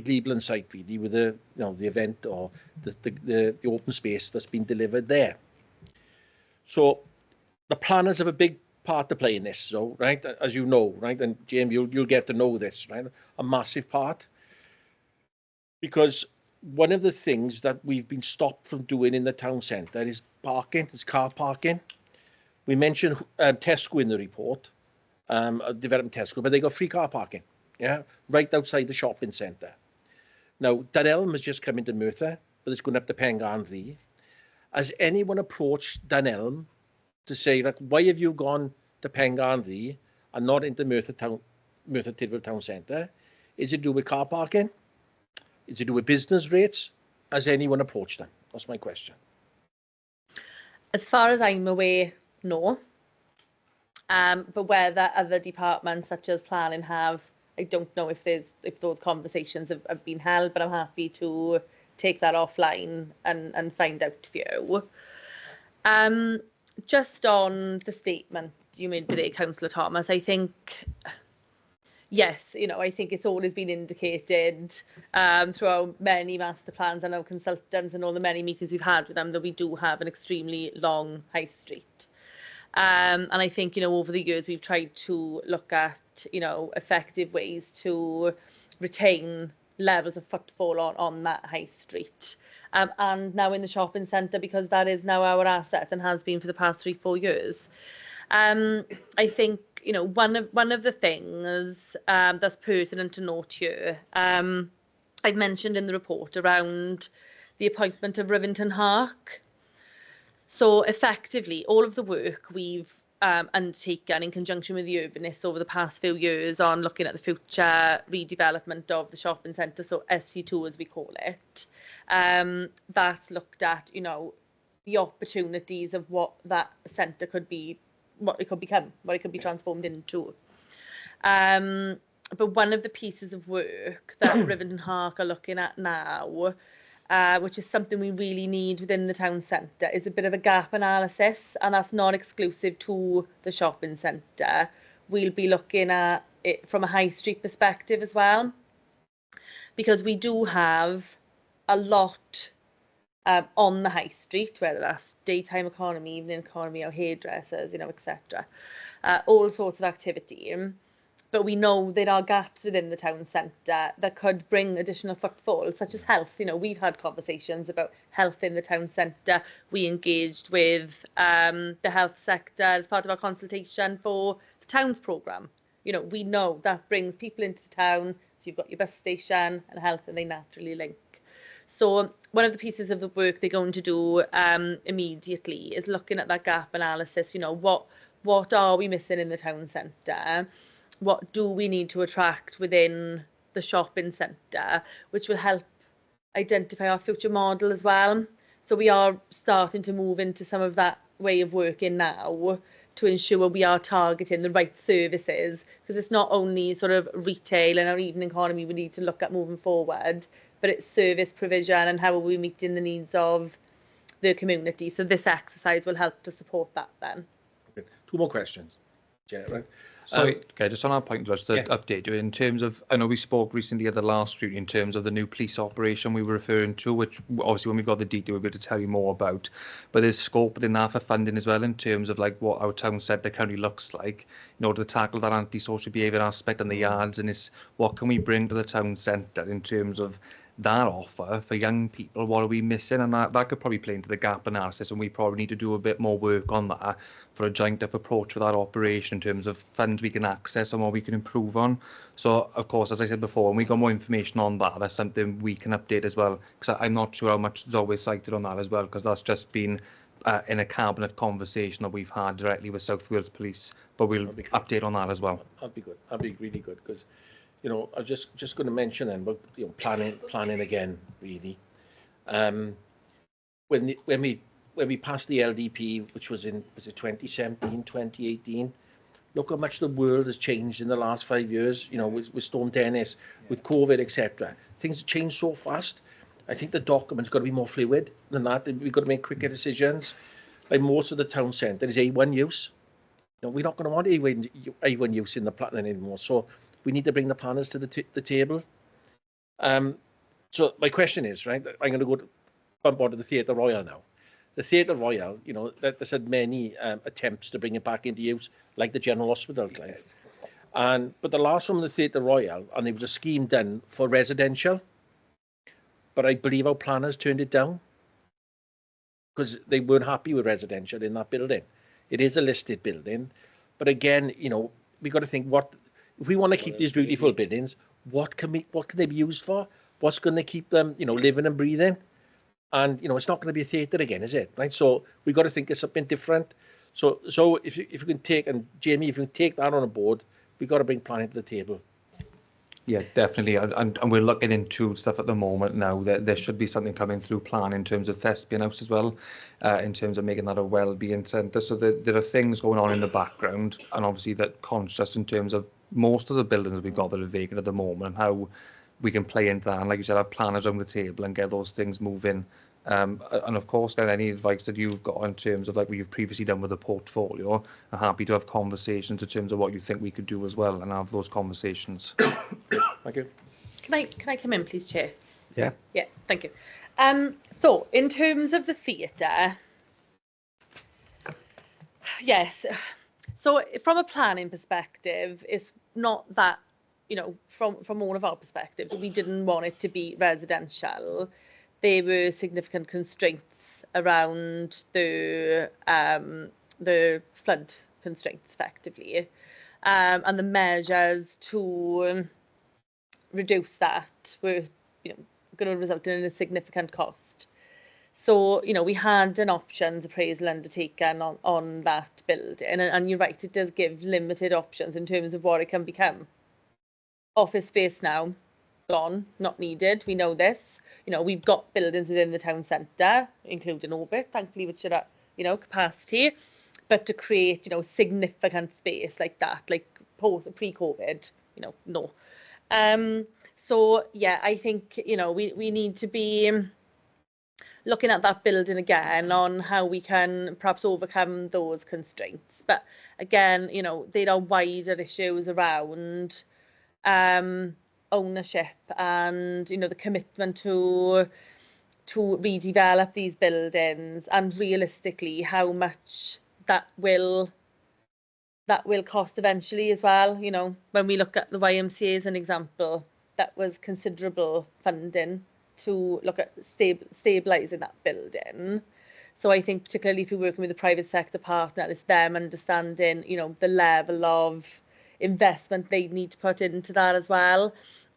Cleveland site really, with the, you know, the event or the open space that's been delivered there. So the planners have a big part to play in this, so right, as you know, right, and James, you'll get to know this, right, a massive part, because one of the things that we've been stopped from doing in the town centre is parking, is car parking. We mentioned Tesco in the report, development Tesco, but they got free car parking, yeah, right outside the shopping centre. Now, Dunelm has just come into Merthyr, but it's going up to Pengarnddru. Has anyone approached Dunelm to say, like, why have you gone to Pengarnddru and not into Merthyr Tidwell Town Centre? Is it to do with car parking? Is it to do with business rates? Has anyone approached them? That's my question. As far as I'm aware, no. But whether other departments such as planning have, I don't know if those conversations have been held, but I'm happy to take that offline and find out for you. Just on the statement you made today, Councillor Thomas, I think, yes, you know, I think it's always been indicated throughout many master plans and our consultants and all the many meetings we've had with them that we do have an extremely long high street. And I think, you know, over the years we've tried to look at, you know, effective ways to retain levels of footfall on that high street. And now in the shopping centre, because that is now our asset and has been for the past 3-4 years. I think, you know, one of the things that's pertinent to note here, I've mentioned in the report around the appointment of Rivington Hark. So effectively, all of the work we've undertaken in conjunction with the urbanists over the past few years on looking at the future redevelopment of the shopping centre, so SC2 as we call it, that's looked at, you know, the opportunities of what that centre could be, what it could become, what it could be transformed into. But one of the pieces of work that Rivington Hark are looking at now, which is something we really need within the town centre, is a bit of a gap analysis, and that's not exclusive to the shopping centre. We'll be looking at it from a high street perspective as well, because we do have a lot on the high street, whether that's daytime economy, evening economy, or hairdressers, you know, etc. All sorts of activity. But we know there are gaps within the town centre that could bring additional footfall, such as health. You know, we've had conversations about health in the town centre. We engaged with the health sector as part of our consultation for the Towns programme. You know, we know that brings people into the town, so you've got your bus station and health, and they naturally link. So one of the pieces of the work they're going to do immediately is looking at that gap analysis. You know, what are we missing in the town centre? What do we need to attract within the shopping centre, which will help identify our future model as well. So we are starting to move into some of that way of working now to ensure we are targeting the right services, because it's not only sort of retail and our evening economy we need to look at moving forward, but it's service provision and how are we meeting the needs of the community. So this exercise will help to support that then. Okay. 2 more questions. Yeah, right. Sorry, okay, just on our point, just to update you, in terms of, I know we spoke recently at the last scrutiny in terms of the new police operation we were referring to, which obviously when we've got the detail we'll be able to tell you more about, but there's scope within that for funding as well in terms of like what our town centre currently looks like in order to tackle that antisocial behaviour aspect on the yards, and is what can we bring to the town centre in terms of that offer for young people, what are we missing? And that could probably play into the gap analysis, and we probably need to do a bit more work on that for a joint up approach with that operation in terms of funds we can access and what we can improve on. So of course, as I said before, when we got more information on that, that's something we can update as well, because I'm not sure how much is always cited on that as well, because that's just been in a cabinet conversation that we've had directly with South Wales Police, but we'll update on that as well. That'd be good. That'd be really good, because you know, I was just going to mention then, but you know, planning again, really. When we passed the LDP, which was it 2017, 2018, look how much the world has changed in the last 5 years, you know, with Storm Dennis, with COVID, etc. Things have changed so fast. I think the document's got to be more fluid than that. We've got to make quicker decisions. Like most of the town centre is A1 use. You know, we're not going to want A1 use in the planning anymore. So we need to bring the planners to the table. So my question is, right, I'm going to bump onto the Theatre Royal now. The Theatre Royal, you know, there's had many attempts to bring it back into use, like the General Hospital, Clive. But the last one was the Theatre Royal, and there was a scheme done for residential. But I believe our planners turned it down because they weren't happy with residential in that building. It is a listed building, but again, you know, we got to think, what if we want to keep these beautiful buildings? What can they be used for? What's going to keep them, you know, living and breathing? And you know, it's not going to be a theatre again, is it? Right. So we got to think of something different. So if you can take, and Jamie, if you can take that on board, we got to bring planning to the table. Yeah, definitely, and we're looking into stuff at the moment now. That there should be something coming through plan in terms of Thespian House as well, in terms of making that a well-being centre. So there are things going on in the background, and obviously that conscious in terms of most of the buildings we've got that are vacant at the moment, and how we can play into that. And like you said, have planners on the table and get those things moving. And of course, then any advice that you've got in terms of like what you've previously done with the portfolio, I'm happy to have conversations in terms of what you think we could do as well, and have those conversations. Thank you. Can I come in, please, Chair? Yeah. Yeah, thank you. So in terms of the theatre, yes. So from a planning perspective, it's not that, you know, from all of our perspectives, we didn't want it to be residential. There were significant constraints around the flood constraints, effectively, and the measures to reduce that were, you know, going to result in a significant cost. So, you know, we had an options appraisal undertaken on that building, and you're right, it does give limited options in terms of what it can become. Office space now, gone, not needed. We know this. You know, we've got buildings within the town centre, including Orbit, thankfully, which are at, you know, capacity. But to create, you know, significant space like that, like pre-COVID, you know, no. So yeah, I think, you know, we need to be looking at that building again on how we can perhaps overcome those constraints. But again, you know, there are wider issues around ownership and, you know, the commitment to redevelop these buildings, and realistically how much that will cost eventually as well. You know, when we look at the YMCA as an example, that was considerable funding to look at stabilising that building. So I think particularly if you're working with a private sector partner, it's them understanding, you know, the level of investment they need to put into that as well.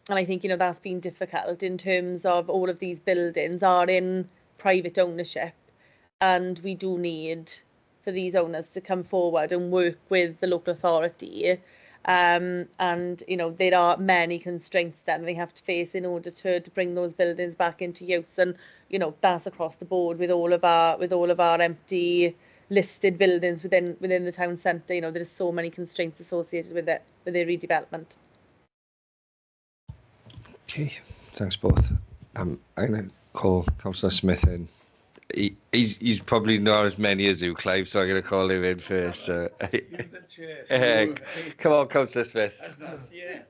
And I think, you know, that's been difficult in terms of all of these buildings are in private ownership, and we do need for these owners to come forward and work with the local authority. And, you know, there are many constraints then they have to face in order to bring those buildings back into use. And, you know, that's across the board with all of our empty listed buildings within the town centre. You know, there's so many constraints associated with it, with their redevelopment. Okay, thanks both. I'm going to call Councillor Smith in. He's probably not as many as you, Clive, so I'm going to call him in first. Come on, Councillor Smith. That's nice, yeah.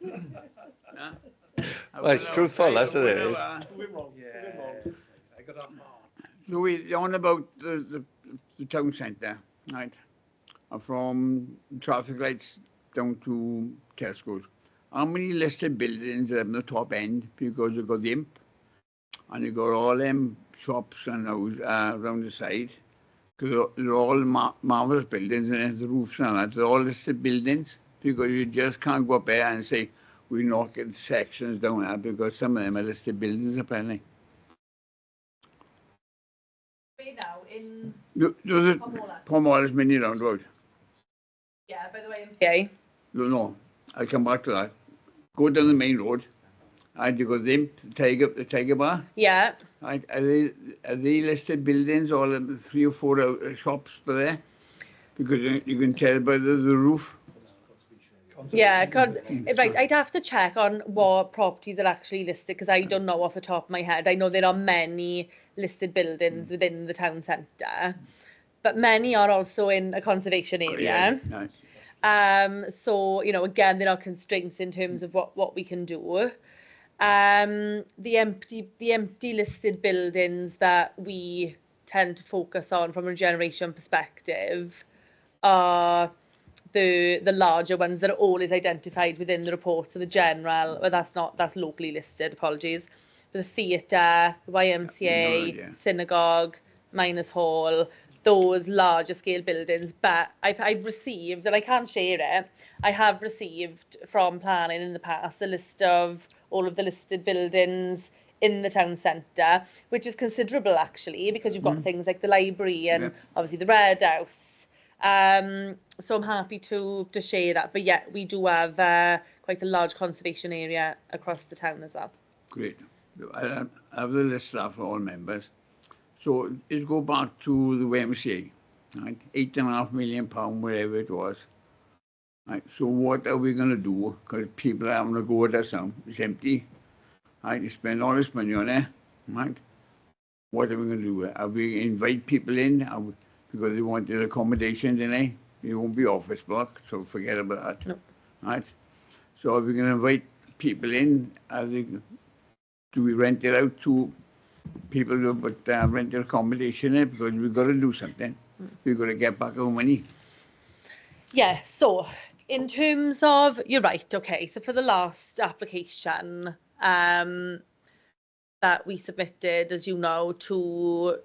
Well, it's truthful, that's what it is. So we're on about the town centre, right? From traffic lights down to Tesco's. How many listed buildings are on the top end? Because you've got the Imp, and you've got all them shops and those around the side. Because they're all marvellous buildings, and the roofs and that. They're all listed buildings, because you just can't go up there and say, we're not getting sections down there, because some of them are listed buildings, apparently. Now in Palmolive's Mini Roundabout. Yeah, by the way, MCA. No, I'll come back to that. Go down the main road, Right, you got them, the Tiger Bar. Yeah. Right, are they listed buildings, all of the 3 or 4 shops there? Because you can tell by the roof. Yeah, right. I'd have to check on what properties are actually listed because I don't know off the top of my head. I know there are many listed buildings within the town centre, but many are also in a conservation area. Yeah, nice. So, you know, again, there are constraints in terms of what we can do. The empty listed buildings that we tend to focus on from a regeneration perspective are the larger ones that are always identified within the report. So the general, well, that's locally listed, apologies. The theatre, the YMCA, synagogue, miners hall, those larger scale buildings. But I've received, and I can't share it, I have received from planning in the past a list of all of the listed buildings in the town centre, which is considerable actually, because you've got things like the library and obviously the Red House. So I'm happy to share that. But yeah, we do have quite a large conservation area across the town as well. Great. I have the list there for all members. So it go back to the YMCA, right? £8.5 million, whatever it was. Right. So what are we going to do? Because people are having to go with us now. It's empty. Right. You spend all this money on it. Right. What are we going to do? Are we invite people in? Because they want their accommodation, didn't they? It won't be office block, so forget about that. No. Right? So are we going to invite people in? Do we rent it out to people who put rent their accommodation in? Because we've got to do something. We've got to get back our money. Yeah, so in terms of, you're right, okay, so for the last application that we submitted, as you know, to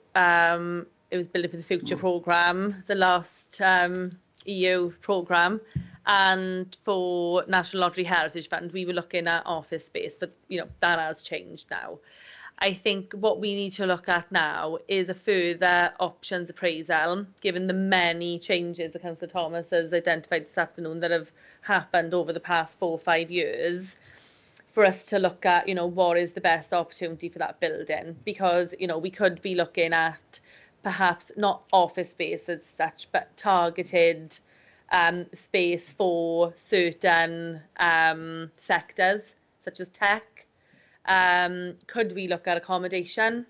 it was Building for the Future programme, the last EU programme, and for National Lottery Heritage Fund, we were looking at office space, but you know that has changed now. I think what we need to look at now is a further options appraisal, given the many changes that Councillor Thomas has identified this afternoon that have happened over the past 4 or 5 years, for us to look at, you know, what is the best opportunity for that building, because, you know, we could be looking at perhaps not office space as such, but targeted space for certain sectors, such as tech. Could we look at accommodation?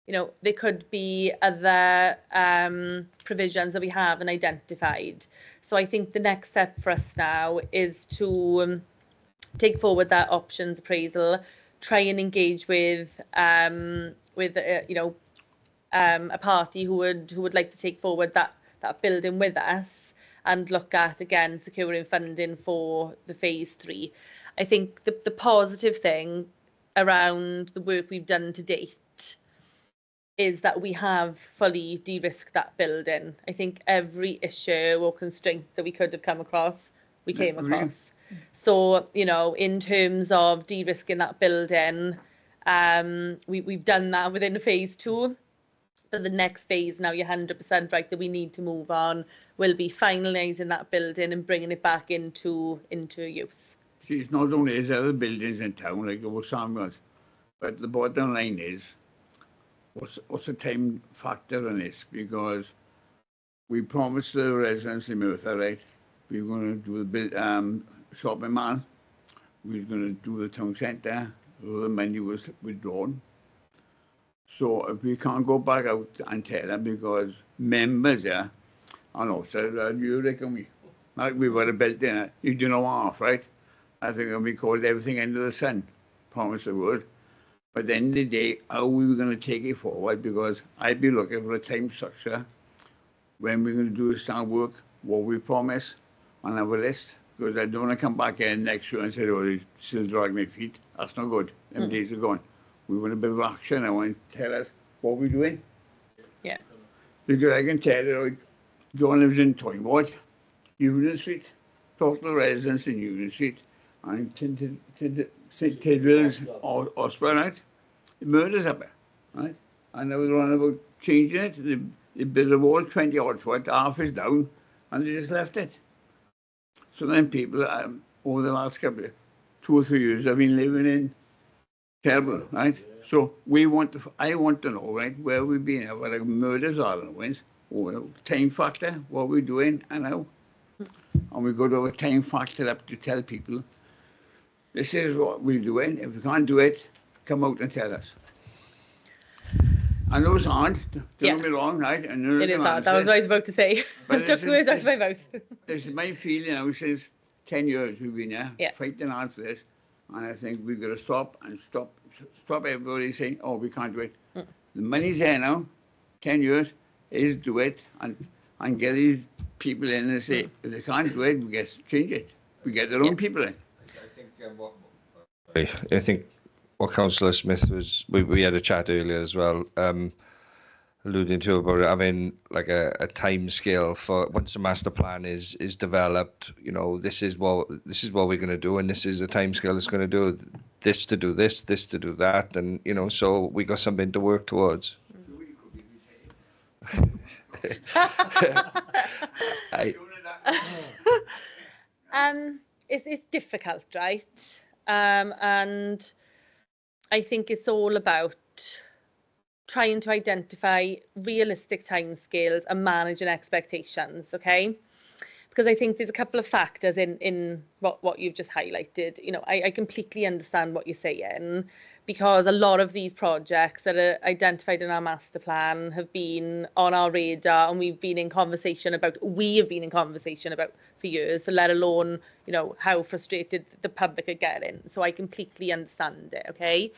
You know, there could be other provisions that we haven't identified. So I think the next step for us now is to take forward that options appraisal, try and engage with you know, a party who would like to take forward that building with us, and look at again securing funding for the phase 3. I think the positive thing around the work we've done to date is that we have fully de-risked that building. I think every issue or constraint that we could have come across, we came across. So, you know, in terms of de-risking that building, we've done that within phase 2. But the next phase, now you're 100% right that we need to move on, will be finalising that building and bringing it back into use. See, it's not only there's other buildings in town, like the Sam was, but the bottom line is, what's the time factor on this? Because we promised the residents in Merthyr, right, we were going to do the shopping mall, we were going to do the town centre, all the money was withdrawn. So if we can't go back out and tell them, because members, yeah, I know, so you reckon we, like we were built in it, you do know half, right? I think we called everything under the sun, promise the word. But at the end of the day, how are we going to take it forward? Because I'd be looking for a time structure when we're going to do the start work, what we promise on our list. Because I don't want to come back here next year and say, oh, they still drag my feet. That's not good. Them days are gone. We want a bit of action. I want to tell us what we're doing. Yeah. Because I can tell you, John lives in Toynwood, Union Street, total residents in Union Street, and St. Tidwell's Osprey, right? The murder's up there, right? And I was on about changing it. They built a wall 20 odd foot, half is down, and they just left it. So then people, over the last couple of 2 or 3 years, have been living in Terrible, right? So I want to know, right, where we've been at, what like murders are and wins, time factor, what we're doing and how. And we go to a time factor up to tell people, this is what we're doing. If we can't do it, come out and tell us. I know it's hard, don't get me wrong, right? And it is hard. That was what I was about to say. It took the words out of my mouth. This is my feeling now since 10 years we've been here, fighting hard for this. And I think we've got to stop everybody saying, oh, we can't do it. The money's there now, 10 years, is do it and get these people in and say, if they can't do it, we get to change it. We get their own people in. I think what Councillor Smith was, we had a chat earlier as well, alluding to about having like a time scale for once the master plan is developed. You know, this is what we're going to do, and this is a time scale that's going to do this to do this to do that, and you know, so we got something to work towards. It's difficult, right? And I think it's all about trying to identify realistic timescales and managing expectations, okay? Because I think there's a couple of factors in what you've just highlighted. You know, I completely understand what you're saying, because a lot of these projects that are identified in our master plan have been on our radar, and we have been in conversation about for years, so let alone, you know, how frustrated the public are getting. So I completely understand it, okay?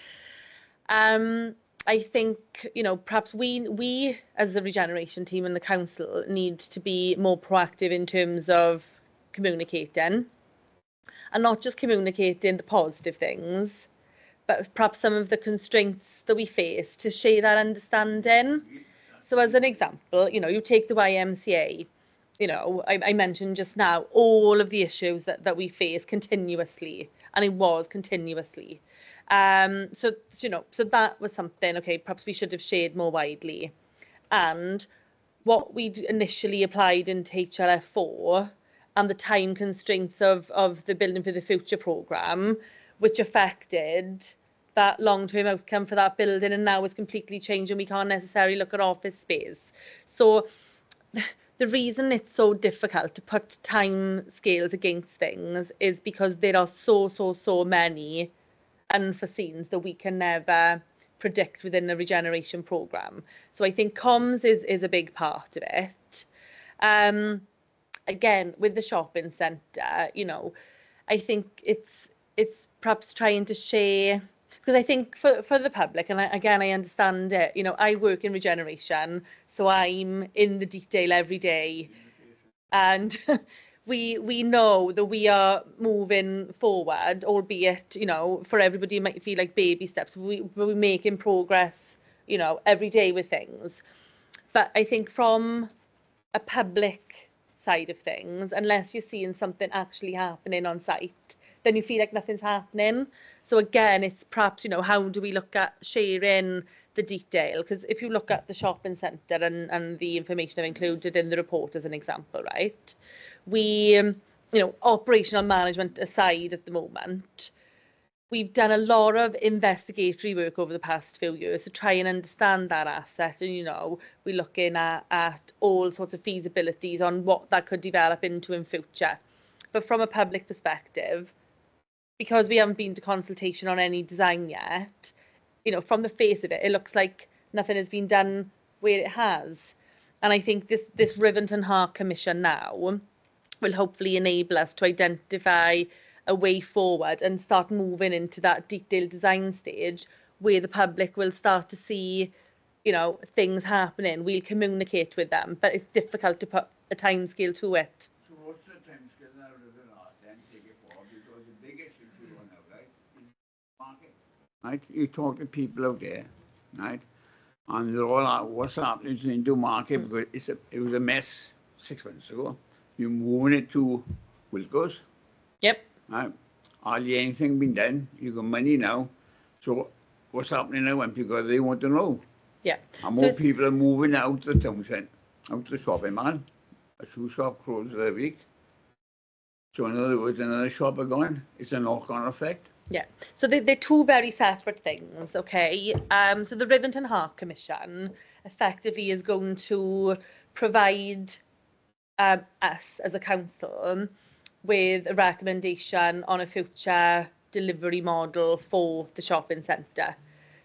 I think, you know, perhaps we as the Regeneration team and the council need to be more proactive in terms of communicating, and not just communicating the positive things, but perhaps some of the constraints that we face, to share that understanding. So as an example, you know, you take the YMCA, you know, I mentioned just now all of the issues that we face continuously, and it was continuously. So you know, so that was something, okay, perhaps we should have shared more widely. And what we initially applied into HLF4 and the time constraints of the Building for the Future programme, which affected that long-term outcome for that building, and now it's completely changed and we can't necessarily look at office space. So the reason it's so difficult to put time scales against things is because there are so many unforeseens that we can never predict within the Regeneration programme. So I think comms is a big part of it. Again, with the shopping centre, you know, I think it's perhaps trying to share, because I think for the public, and I understand it, you know, I work in Regeneration, so I'm in the detail every day, and we know that we are moving forward, albeit, you know, for everybody it might feel like baby steps. We're making progress, you know, every day with things. But I think from a public side of things, unless you're seeing something actually happening on site, then you feel like nothing's happening. So again, it's perhaps, you know, how do we look at sharing the detail? Because if you look at the shopping centre and the information I've included in the report as an example, right? We, you know, operational management aside at the moment, we've done a lot of investigatory work over the past few years to try and understand that asset. And, you know, we're looking at all sorts of feasibilities on what that could develop into in future. But from a public perspective, because we haven't been to consultation on any design yet, you know, from the face of it, it looks like nothing has been done where it has. And I think this Rivington Heart Commission now will hopefully enable us to identify a way forward and start moving into that detailed design stage where the public will start to see, you know, things happening. We'll communicate with them, but it's difficult to put a timescale to it. So what's the timescale now Rivington Heart then take it forward? Because the big issue for you now, right, is the market. Right? You talk to people out there, right? And they're all out, what's happening to the Hindu market, because it was a mess 6 months ago. You're moving it to Wilco's. Yep. Right? Hardly anything been done. You got money now. So what's happening now? Because they want to know. Yeah. And more people are moving out to the town centre, out to the shopping mall. A shoe shop closes every week. So in other words, another shop are gone. It's a knock-on effect. Yeah, so they're two very separate things, okay? So the Rivington Heart Commission effectively is going to provide us as a council with a recommendation on a future delivery model for the shopping centre.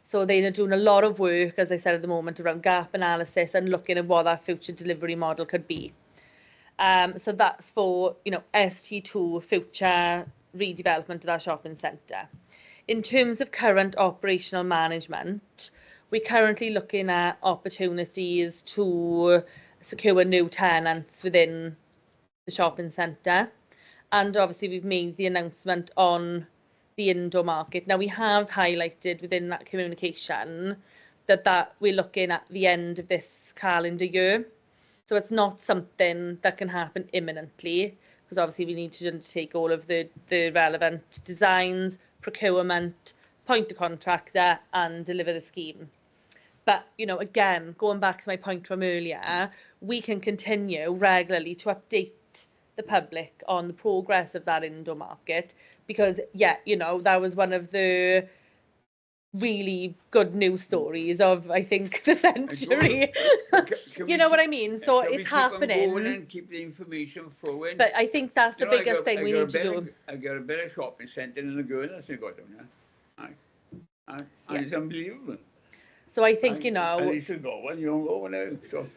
So they're doing a lot of work, as I said at the moment, around gap analysis and looking at what that future delivery model could be. So that's for, you know, ST2 future redevelopment of that shopping centre. In terms of current operational management, we're currently looking at opportunities to secure new tenants within the shopping centre. And obviously we've made the announcement on the indoor market. Now we have highlighted within that communication that we're looking at the end of this calendar year. So it's not something that can happen imminently, because obviously we need to undertake all of the relevant designs, procurement, appoint a contractor and deliver the scheme. But, you know, again, going back to my point from earlier, we can continue regularly to update the public on the progress of that indoor market, because, yeah, you know, that was one of the really good news stories of, I think, the century. You know what I mean? So it's happening. And keep the information flowing. But I think that's the biggest thing we need to do. I got a better shopping centre in Lagoon as I got them now. And it's unbelievable. So I think, you know, at least you got one, you don't go one out. So,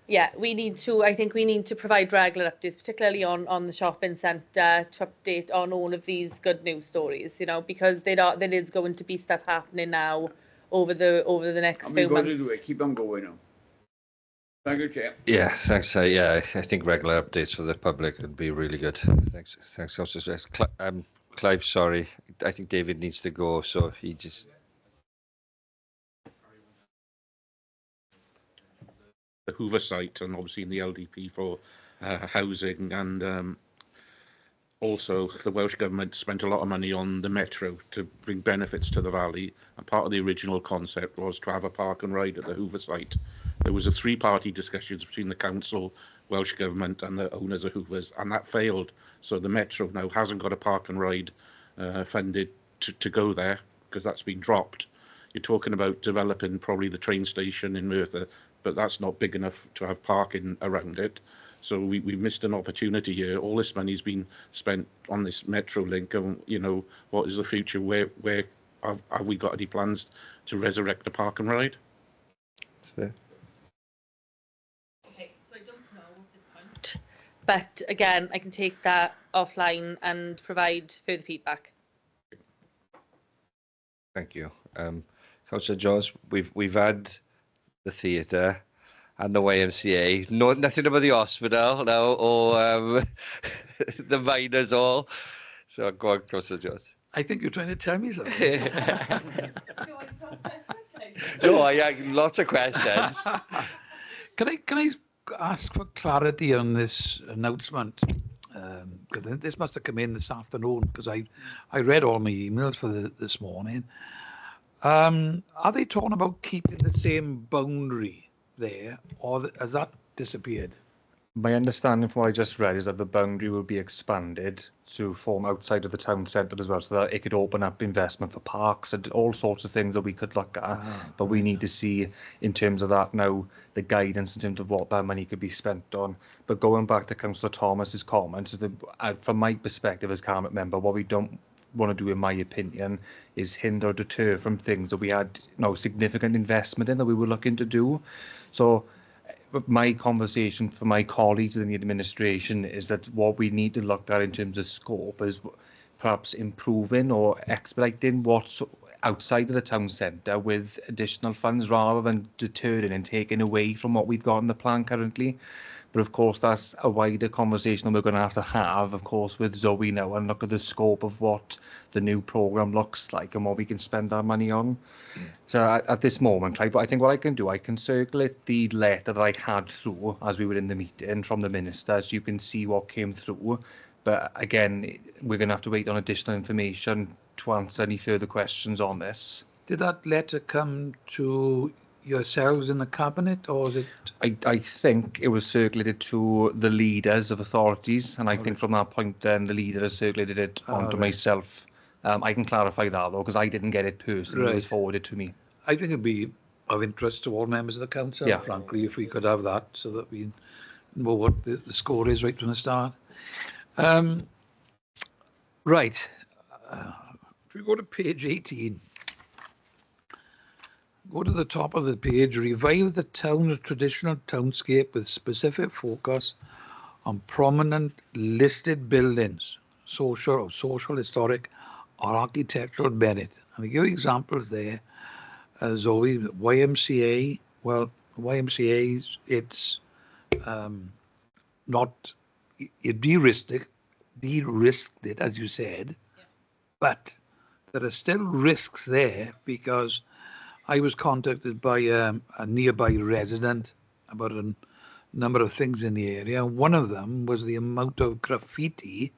yeah, I think we need to provide regular updates, particularly on the shopping centre, to update on all of these good news stories, you know, because there is going to be stuff happening now over the next few months. To do it. Keep on going now. Thank you, Chair. Yeah, thanks. Yeah, I think regular updates for the public would be really good. Thanks, Councillor. Clive, sorry, I think David needs to go, so he just. The Hoover site, and obviously in the LDP for housing, and also the Welsh Government spent a lot of money on the metro to bring benefits to the valley, and part of the original concept was to have a park and ride at the Hoover site. There was a three-party discussions between the council, Welsh Government and the owners of Hoovers, and that failed. So the metro now hasn't got a park and ride funded to go there, because that's been dropped. You're talking about developing probably the train station in Merthyr, but that's not big enough to have parking around it. So we've missed an opportunity here. All this money's been spent on this metro link, and, you know, what is the future? Where have we got any plans to resurrect the park and ride? Fair. Okay, so I don't know at this point, but again, I can take that offline and provide further feedback. Thank you. Councillor Jones, we've had the theatre and the YMCA. No, nothing about the hospital now, or the miners all. So go on, Councillor Jones. I think you're trying to tell me something. No, I have lots of questions. Can I ask for clarity on this announcement? Because this must have come in this afternoon, because I read all my emails for this morning. Are they talking about keeping the same boundary there, or has that disappeared? My understanding from what I just read is that the boundary will be expanded to form outside of the town centre as well, so that it could open up investment for parks and all sorts of things that we could look at. But we need to see, in terms of that now, the guidance in terms of what that money could be spent on. But going back to Councillor Thomas's comments, from my perspective as Cabinet member, what we don't want to do, in my opinion, is hinder or deter from things that we had significant investment in that we were looking to do. So my conversation for my colleagues in the administration is that what we need to look at in terms of scope is perhaps improving or expediting what's outside of the town centre with additional funds, rather than deterring and taking away from what we've got in the plan currently. But of course, that's a wider conversation that we're going to have, of course, with Zoe now, and look at the scope of what the new programme looks like and what we can spend our money on. So at this moment, I think what I can do, I can circulate the letter that I had through as we were in the meeting from the minister, so you can see what came through. But again, we're going to have to wait on additional information to answer any further questions on this. Did that letter come to yourselves in the cabinet, or is it? I think it was circulated to the leaders of authorities, and I think from that point then the leader has circulated it onto myself I can clarify that though, because I didn't get it personally. It was Right. forwarded to me. I think it'd be of interest to all members of the council, Yeah. frankly, if we could have that so that we know what the score is right from the start. Right. If we go to page 18, go to the top of the page, revive the town's traditional townscape with specific focus on prominent listed buildings, social, historic, or architectural merit. And I give examples there. Zoe, YMCA, well, YMCA, it's not, it de-risked it, as you said, but there are still risks there because I was contacted by a nearby resident about a number of things in the area. One of them was the amount of graffiti.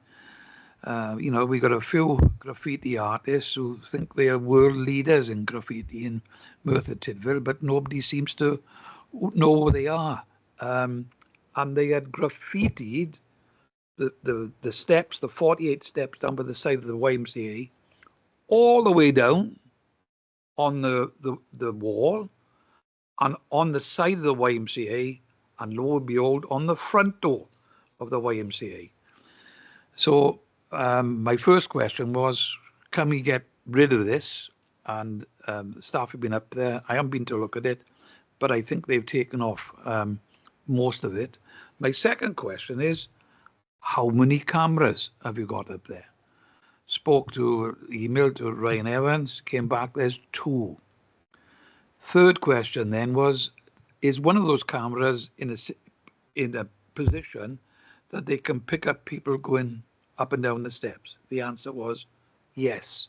We got a few graffiti artists who think they are world leaders in graffiti in Merthyr Tydfil, but nobody seems to know who they are. And they had graffitied the steps, the 48 steps down by the side of the YMCA, all the way down on the wall and on the side of the YMCA, and lo and behold, on the front door of the YMCA. So my first question was, can we get rid of this? And the staff have been up there. I haven't been to look at it, but I think they've taken off most of it. My second question is, how many cameras have you got up there? Emailed to Ryan Evans, came back, there's 2. Third question then was, is one of those cameras in a position that they can pick up people going up and down the steps? The answer was yes.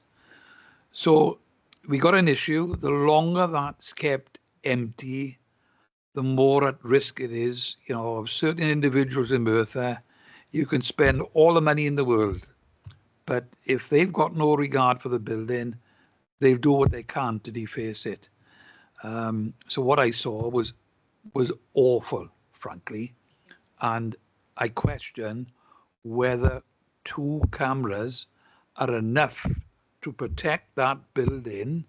So we got an issue. The longer that's kept empty, the more at risk it is, of certain individuals in Merthyr. You can spend all the money in the world, but if they've got no regard for the building, they'll do what they can to deface it. So what I saw was awful, frankly, and I question whether 2 cameras are enough to protect that building,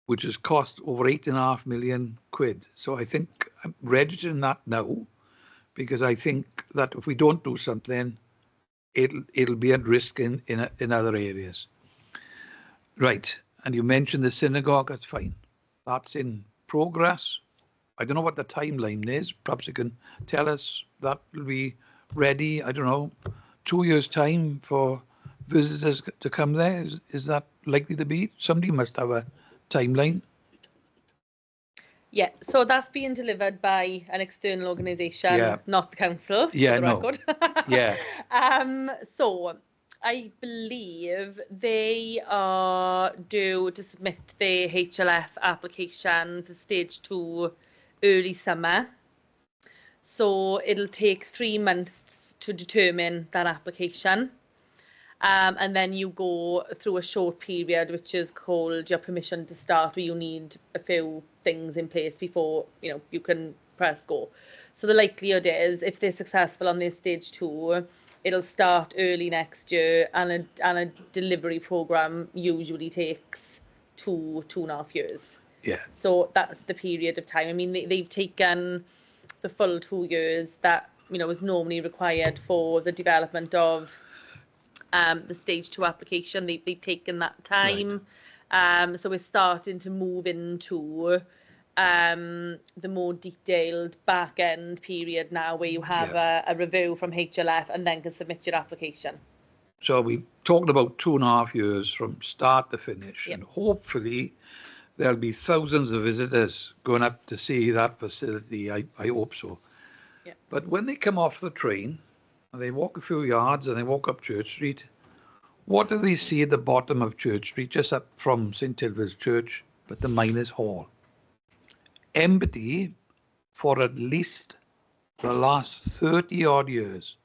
which has cost over £8.5 million. So I think I'm registering that now, because I think that if we don't do something, it'll be at risk in other areas. Right, and you mentioned the synagogue. That's fine. That's in progress. I don't know what the timeline is. Perhaps you can tell us that will be ready, I don't know, 2 years' time for visitors to come there. Is that likely to be? Somebody must have a timeline. Yeah, so that's being delivered by an external organisation, not the council, for the record. Yeah. So I believe they are due to submit their HLF application for stage 2 early summer. So it'll take 3 months to determine that application. And then you go through a short period, which is called your permission to start, where you need a few things in place before you can press go. So the likelihood is, if they're successful on their stage 2, it'll start early next year, and a delivery program usually takes 2.5 years. Yeah. So that's the period of time. I mean, they've taken the full 2 years that is normally required for the development of the stage 2 application. They've taken that time. Right. So we're starting to move into the more detailed back end period now, where you have a review from HLF and then can submit your application. So we talked about 2.5 years from start to finish, and hopefully there'll be thousands of visitors going up to see that facility. I hope so. Yeah. But when they come off the train and they walk a few yards and they walk up Church Street, what do they see at the bottom of Church Street, just up from St. Tilfil's Church, but the Miners' Hall? Empty for at least the last 30 odd years.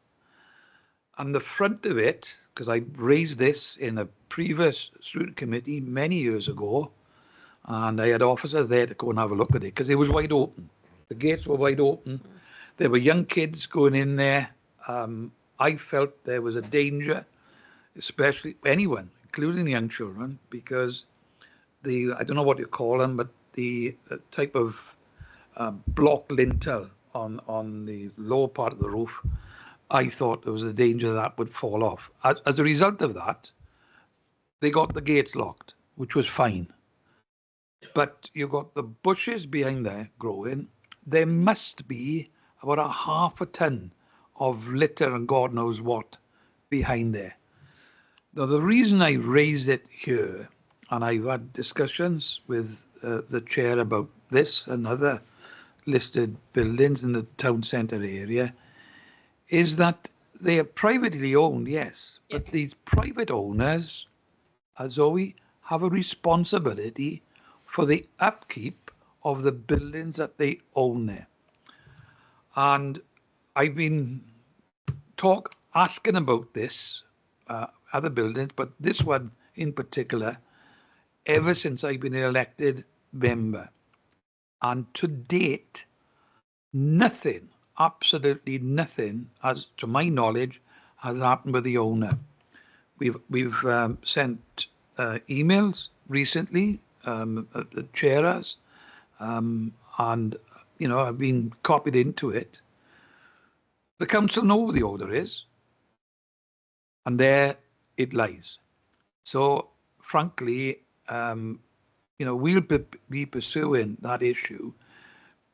And the front of it, because I raised this in a previous student committee many years ago, and I had officers there to go and have a look at it, because it was wide open. The gates were wide open. There were young kids going in there. I felt there was a danger, especially anyone, including the young children, because I don't know what you call them, but the type of block lintel on the lower part of the roof, I thought there was a danger that would fall off. As a result of that, they got the gates locked, which was fine. But you got the bushes behind there growing. There must be about a half a ton of litter and God knows what behind there. Now, the reason I raised it here, and I've had discussions with the chair about this and other listed buildings in the town centre area, is that they are privately owned, yes, but these private owners, as Zoe, have a responsibility for the upkeep of the buildings that they own there. And I've been asking about this, other buildings, but this one in particular, ever since I've been an elected member. And to date, nothing, absolutely nothing, as to my knowledge, has happened with the owner. We've sent emails recently, the chair has, and I've been copied into it. The council know who the owner is, and there it lies. So, frankly, we'll be pursuing that issue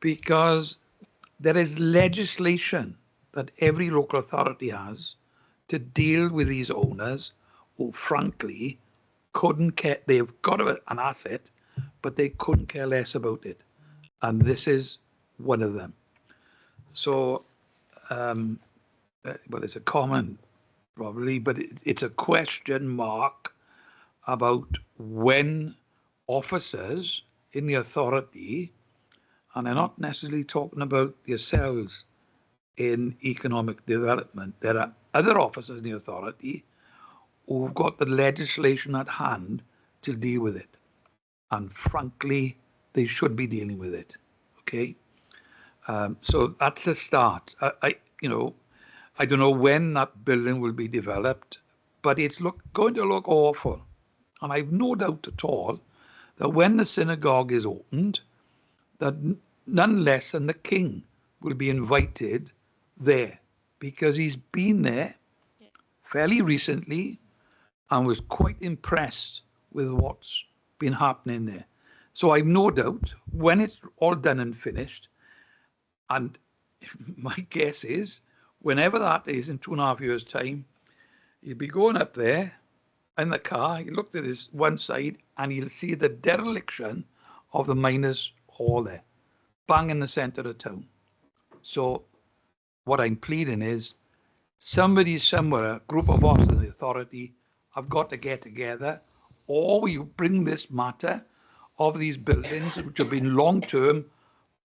because there is legislation that every local authority has to deal with these owners who, frankly, couldn't care. They've got an asset, but they couldn't care less about it. And this is one of them. So, it's a comment, probably, but it's a question mark about when officers in the authority, and I'm not necessarily talking about yourselves in economic development, there are other officers in the authority who've got the legislation at hand to deal with it. And frankly, they should be dealing with it. Okay? So that's a start. I don't know when that building will be developed, but it's going to look awful. And I've no doubt at all that when the synagogue is opened, that none less than the king will be invited there, because he's been there fairly recently and was quite impressed with what's been happening there. So I've no doubt when it's all done and finished, and my guess is whenever that is in 2.5 years' time, he'll be going up there in the car, he looked at his one side and he'll see the dereliction of the miners' hall there, bang in the centre of town. So what I'm pleading is somebody somewhere, a group of us in the authority, have got to get together, or we bring this matter of these buildings, which have been long-term,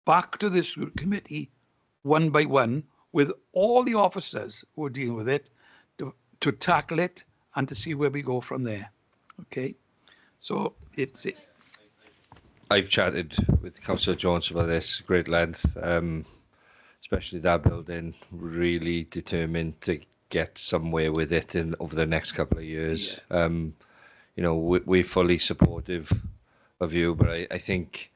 back to this committee one by one, with all the officers who are dealing with it, to tackle it and to see where we go from there. Okay? So it's... I've chatted with Councillor Jones about this at great length, especially that building, really determined to get somewhere with it over the next couple of years. Yeah. We're fully supportive of you, but I think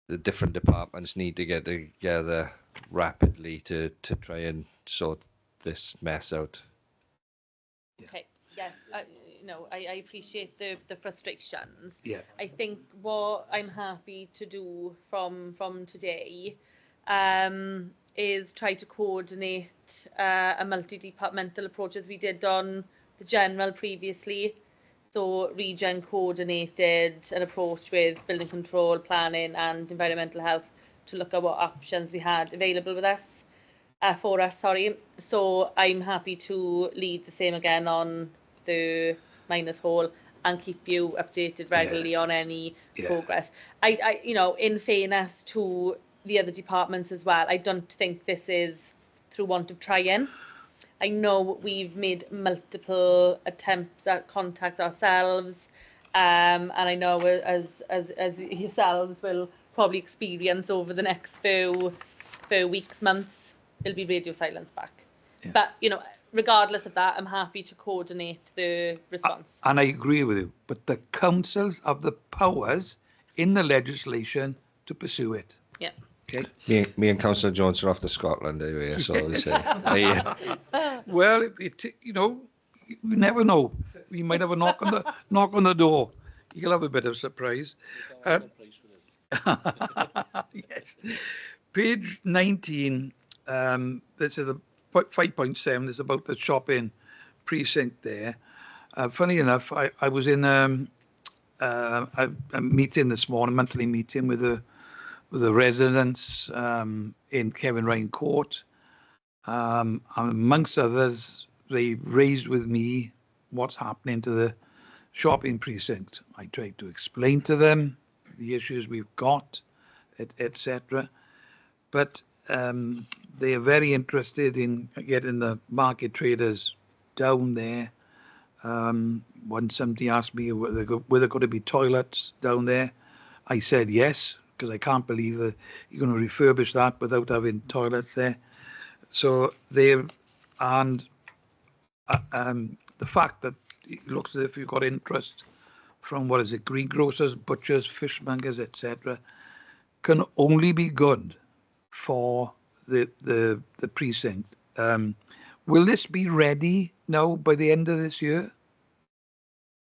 the different departments need to get together rapidly to try and sort this mess out. Okay, yes, I appreciate the frustrations. Yeah. I think what I'm happy to do from today is try to coordinate a multi-departmental approach as we did on the general previously. So Regen coordinated an approach with building control, planning and environmental health to look at what options we had available with us. For us, sorry. So I'm happy to lead the same again on the miners' hall and keep you updated regularly on any progress. I in fairness to the other departments as well, I don't think this is through want of trying. I know we've made multiple attempts at contact ourselves, and I know as yourselves will probably experience over the next few weeks, months, there'll be radio silence back. Yeah. But regardless of that, I'm happy to coordinate the response. And I agree with you, but the councils have the powers in the legislation to pursue it. Yeah. Okay. Me and Councillor Jones are off to Scotland anyway, that's all we say. Well, you know, you never know. We might have a knock on the door. You'll have a bit of surprise. Yes. Page 19. This is 5.7. It's about the shopping precinct there. Funny enough, I was in a meeting this morning, monthly meeting with the residents in Kevin Ryan Court. And amongst others, they raised with me what's happening to the shopping precinct. I tried to explain to them the issues we've got, etc. But they are very interested in getting the market traders down there. Somebody asked me were there going to be toilets down there. I said yes, because I can't believe that you're going to refurbish that without having toilets there. So and the fact that it looks as if you've got interest from greengrocers, butchers, fishmongers, etc., can only be good for the precinct. Will this be ready now by the end of this year?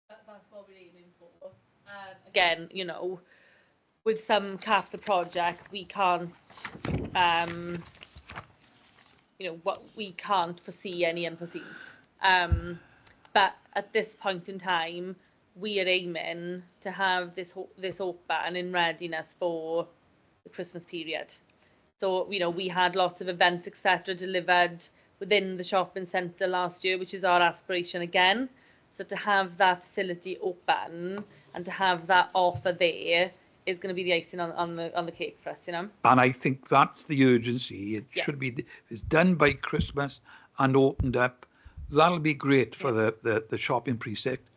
That's what we're aiming for. Again, you know, with some capital projects, we can't, we can't foresee any unforeseens. But at this point in time, we are aiming to have this open in readiness for the Christmas period. So, you know, we had lots of events, etc., delivered within the shopping centre last year, which is our aspiration again. So to have that facility open and to have that offer there is going to be the icing on the cake for us, you know. And I think that's the urgency. It should be, it's done by Christmas and opened up. That'll be great for the shopping precinct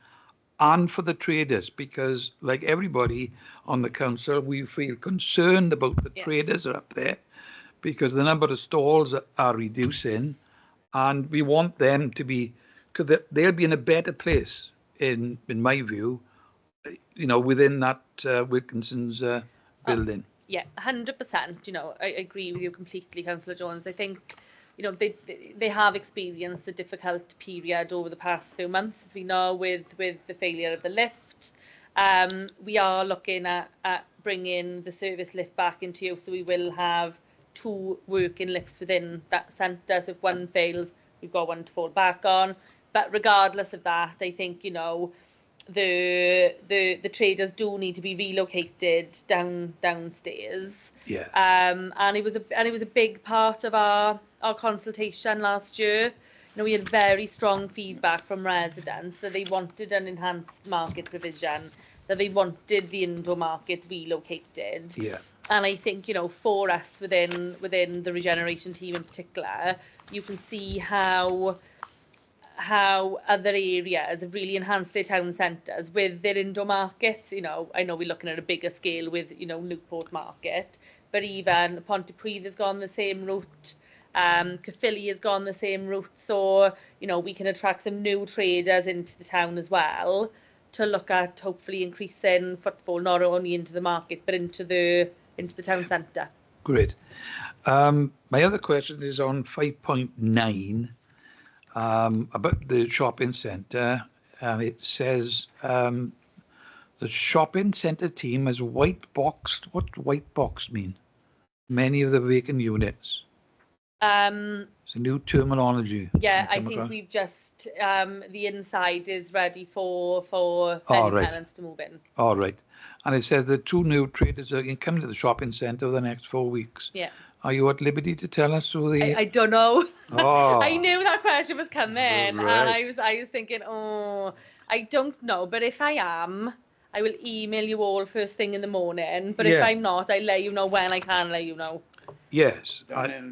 and for the traders, because like everybody on the council, we feel concerned about the traders are up there because the number of stalls are reducing, and we want them to be, because they'll be in a better place, in my view, you know, within that Wilkinson's building. Yeah, 100%. You know, I agree with you completely, Councillor Jones. I think, you know, they have experienced a difficult period over the past few months, as we know, with the failure of the lift. We are looking at bringing the service lift back into use, so we will have 2 working lifts within that centre. So if one fails, we've got one to fall back on. But regardless of that, I think, you know, the traders do need to be relocated downstairs. Yeah. And it was a big part of our consultation last year. You know, we had very strong feedback from residents that they wanted an enhanced market provision, that they wanted the indoor market relocated. Yeah. And I think, you know, for us within the Regeneration team in particular, you can see how other areas have really enhanced their town centres with their indoor markets. You know, I know we're looking at a bigger scale with, you know, Newport Market, but even Pontypridd has gone the same route. Caerphilly has gone the same route. So, you know, we can attract some new traders into the town as well to look at hopefully increasing footfall not only into the market but into the town centre. Great. My other question is on 5.9 about the shopping centre, and it says the shopping centre team has white boxed. What white box mean? Many of the vacant units. It's a new terminology. Yeah, I think we've just the inside is ready for any tenants to move in. All right. And it says the 2 new traders are coming to the shopping centre over the next 4 weeks. Yeah. Are you at liberty to tell us who they? I don't know. Oh. I knew that question was coming, and Right. I was thinking, I don't know. But if I am, I will email you all first thing in the morning. But if I'm not, I'll let you know when I can let you know. Yes. Yeah.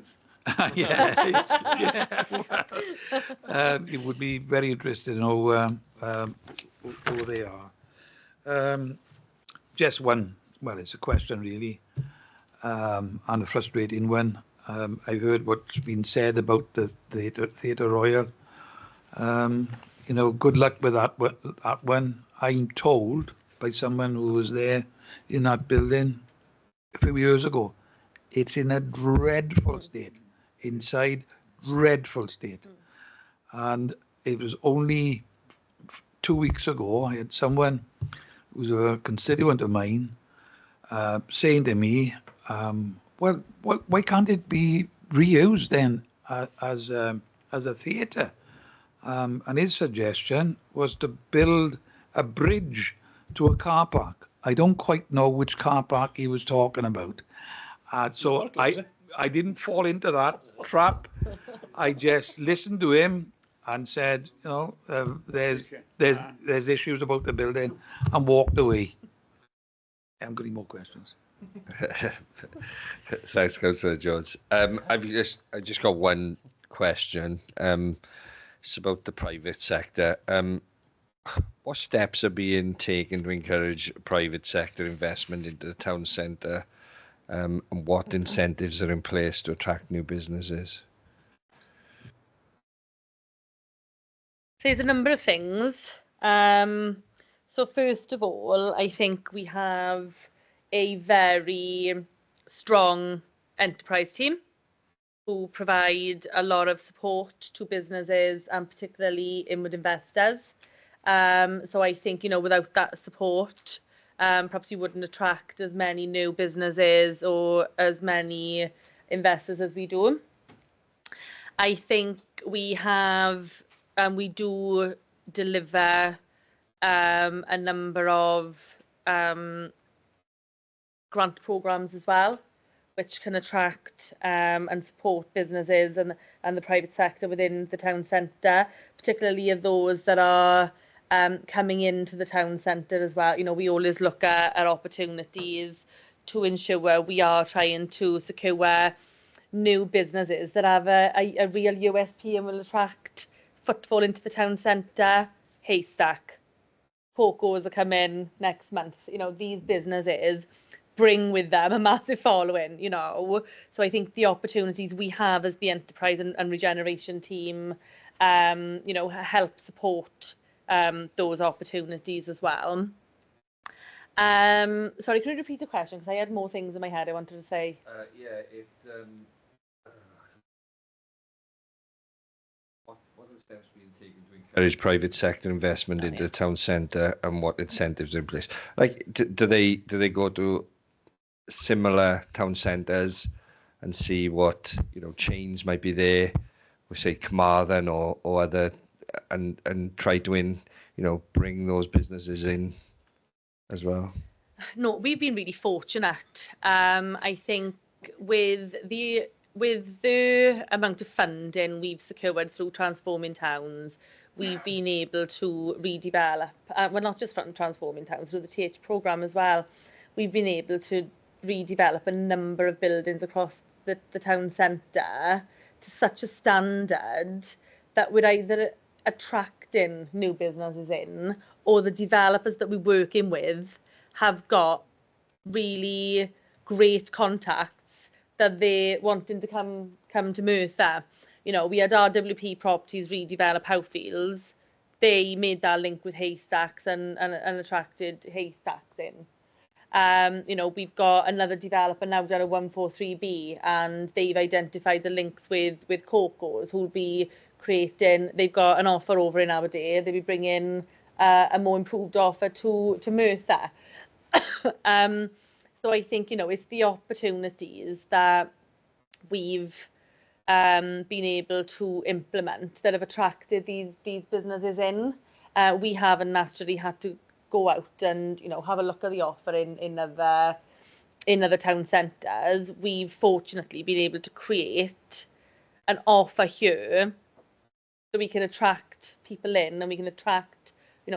It would be very interesting to know who they are. Just one, well, it's a question really, and a frustrating one. I've heard what's been said about the Theatre Royal. Good luck with that one. I'm told by someone who was there in that building a few years ago, it's in a dreadful state. Inside, dreadful state. And it was only 2 weeks ago, I had someone who's a constituent of mine saying to me, well, why can't it be reused then as a theatre? And his suggestion was to build a bridge to a car park. I don't quite know which car park he was talking about. So I didn't fall into that trap. I just listened to him and said, there's issues about the building, and walked away. I haven't got any more questions. Thanks, Councillor Jones. I just got one question. It's about the private sector. What steps are being taken to encourage private sector investment into the town centre, and what incentives are in place to attract new businesses? There's a number of things. So first of all, I think we have a very strong enterprise team who provide a lot of support to businesses and particularly inward investors. So I think, without that support, perhaps you wouldn't attract as many new businesses or as many investors as we do. I think we do deliver a number of grant programs as well, which can attract and support businesses and the private sector within the town centre, particularly of those that are coming into the town centre as well. We always look at opportunities to ensure we are trying to secure new businesses that have a real USP and will attract footfall into the town centre. Haystack, Coco's are coming next month. These businesses bring with them a massive following, So I think the opportunities we have as the enterprise and regeneration team, help support those opportunities as well. Sorry, could you repeat the question? Because I had more things in my head I wanted to say. What are the steps being taken to encourage private sector investment into the town centre, and what incentives are in place? Like, do they go to similar town centres and see what chains might be there, we say Carmarthen or other, and try to bring those businesses in as well? No, we've been really fortunate. I think with the amount of funding we've secured through Transforming Towns, we've been able to redevelop, well, not just from Transforming Towns, through the TH programme as well, we've been able to redevelop a number of buildings across the town centre to such a standard that we're either attracting new businesses in, or the developers that we're working with have got really great contacts that they're wanting to come to Merthyr. We had RWP Properties redevelop Howfields. They made that link with Haystacks and attracted Haystacks in. We've got another developer now down at 143B, and they've identified the links with Coco's, who'll be creating. They've got an offer over in Aberdeen. They'll be bringing a more improved offer to Merthyr. So I think it's the opportunities that we've been able to implement that have attracted these businesses in. We haven't naturally had to go out and have a look at the offer in other town centres. We've fortunately been able to create an offer here so we can attract people in, and we can attract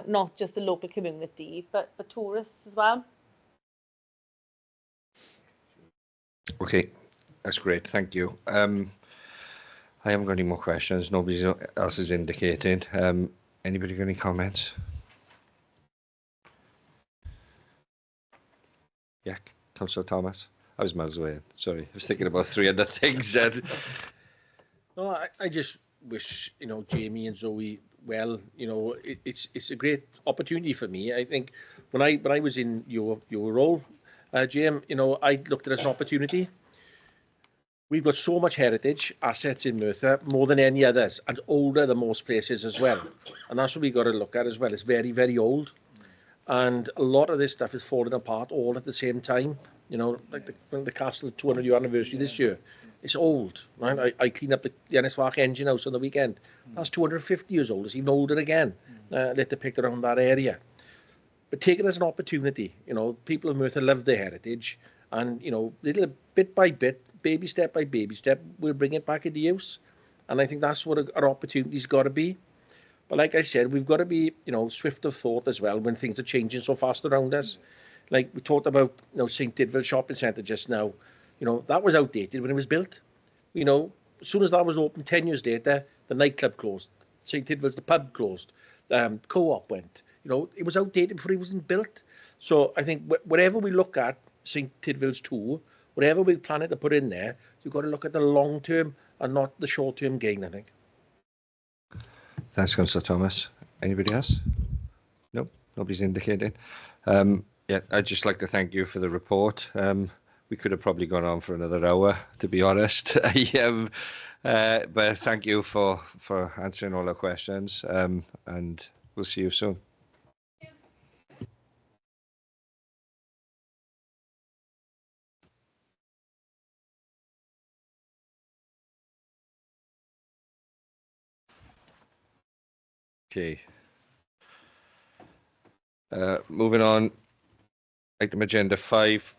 not just the local community but tourists as well. Okay, that's great. Thank you. I haven't got any more questions. Nobody else is indicating. Anybody got any comments? Yeah, Councillor Thomas. I was miles away. Sorry, I was thinking about 3 other things. No, I just wish, Jamie and Zoe well. It's a great opportunity for me. I think when I was in your role, Jim, I looked at it as an opportunity. We've got so much heritage assets in Merthyr, more than any others, and older than most places as well. And that's what we've got to look at as well. It's very, very old. And a lot of this stuff is falling apart all at the same time. Like the Castle 200-year anniversary this year. It's old. Right? I clean up the NS5 engine house on the weekend. That's 250 years old. It's even older again. Let depict around that area. But take it as an opportunity. People of Merthyr love their heritage. And, little bit by bit, baby step by baby step, we'll bring it back into use. And I think that's what our opportunity's got to be. But like I said, we've got to be, swift of thought as well when things are changing so fast around us. Like we talked about, St. Tidwell Shopping Centre just now. That was outdated when it was built. As soon as that was open, 10 years later, the nightclub closed. St. Tidwell's, the pub closed. Co-op went. It was outdated before it wasn't built. So I think whatever we look at St. Tidwell's 2, whatever we plan to put in there, you've got to look at the long term and not the short term gain, I think. Thanks, Councillor Thomas. Anybody else? No, nobody's indicating. Yeah, I'd just like to thank you for the report. We could have probably gone on for another hour, to be honest. But thank you for answering all our questions, and we'll see you soon. Okay. Moving on, item agenda 5,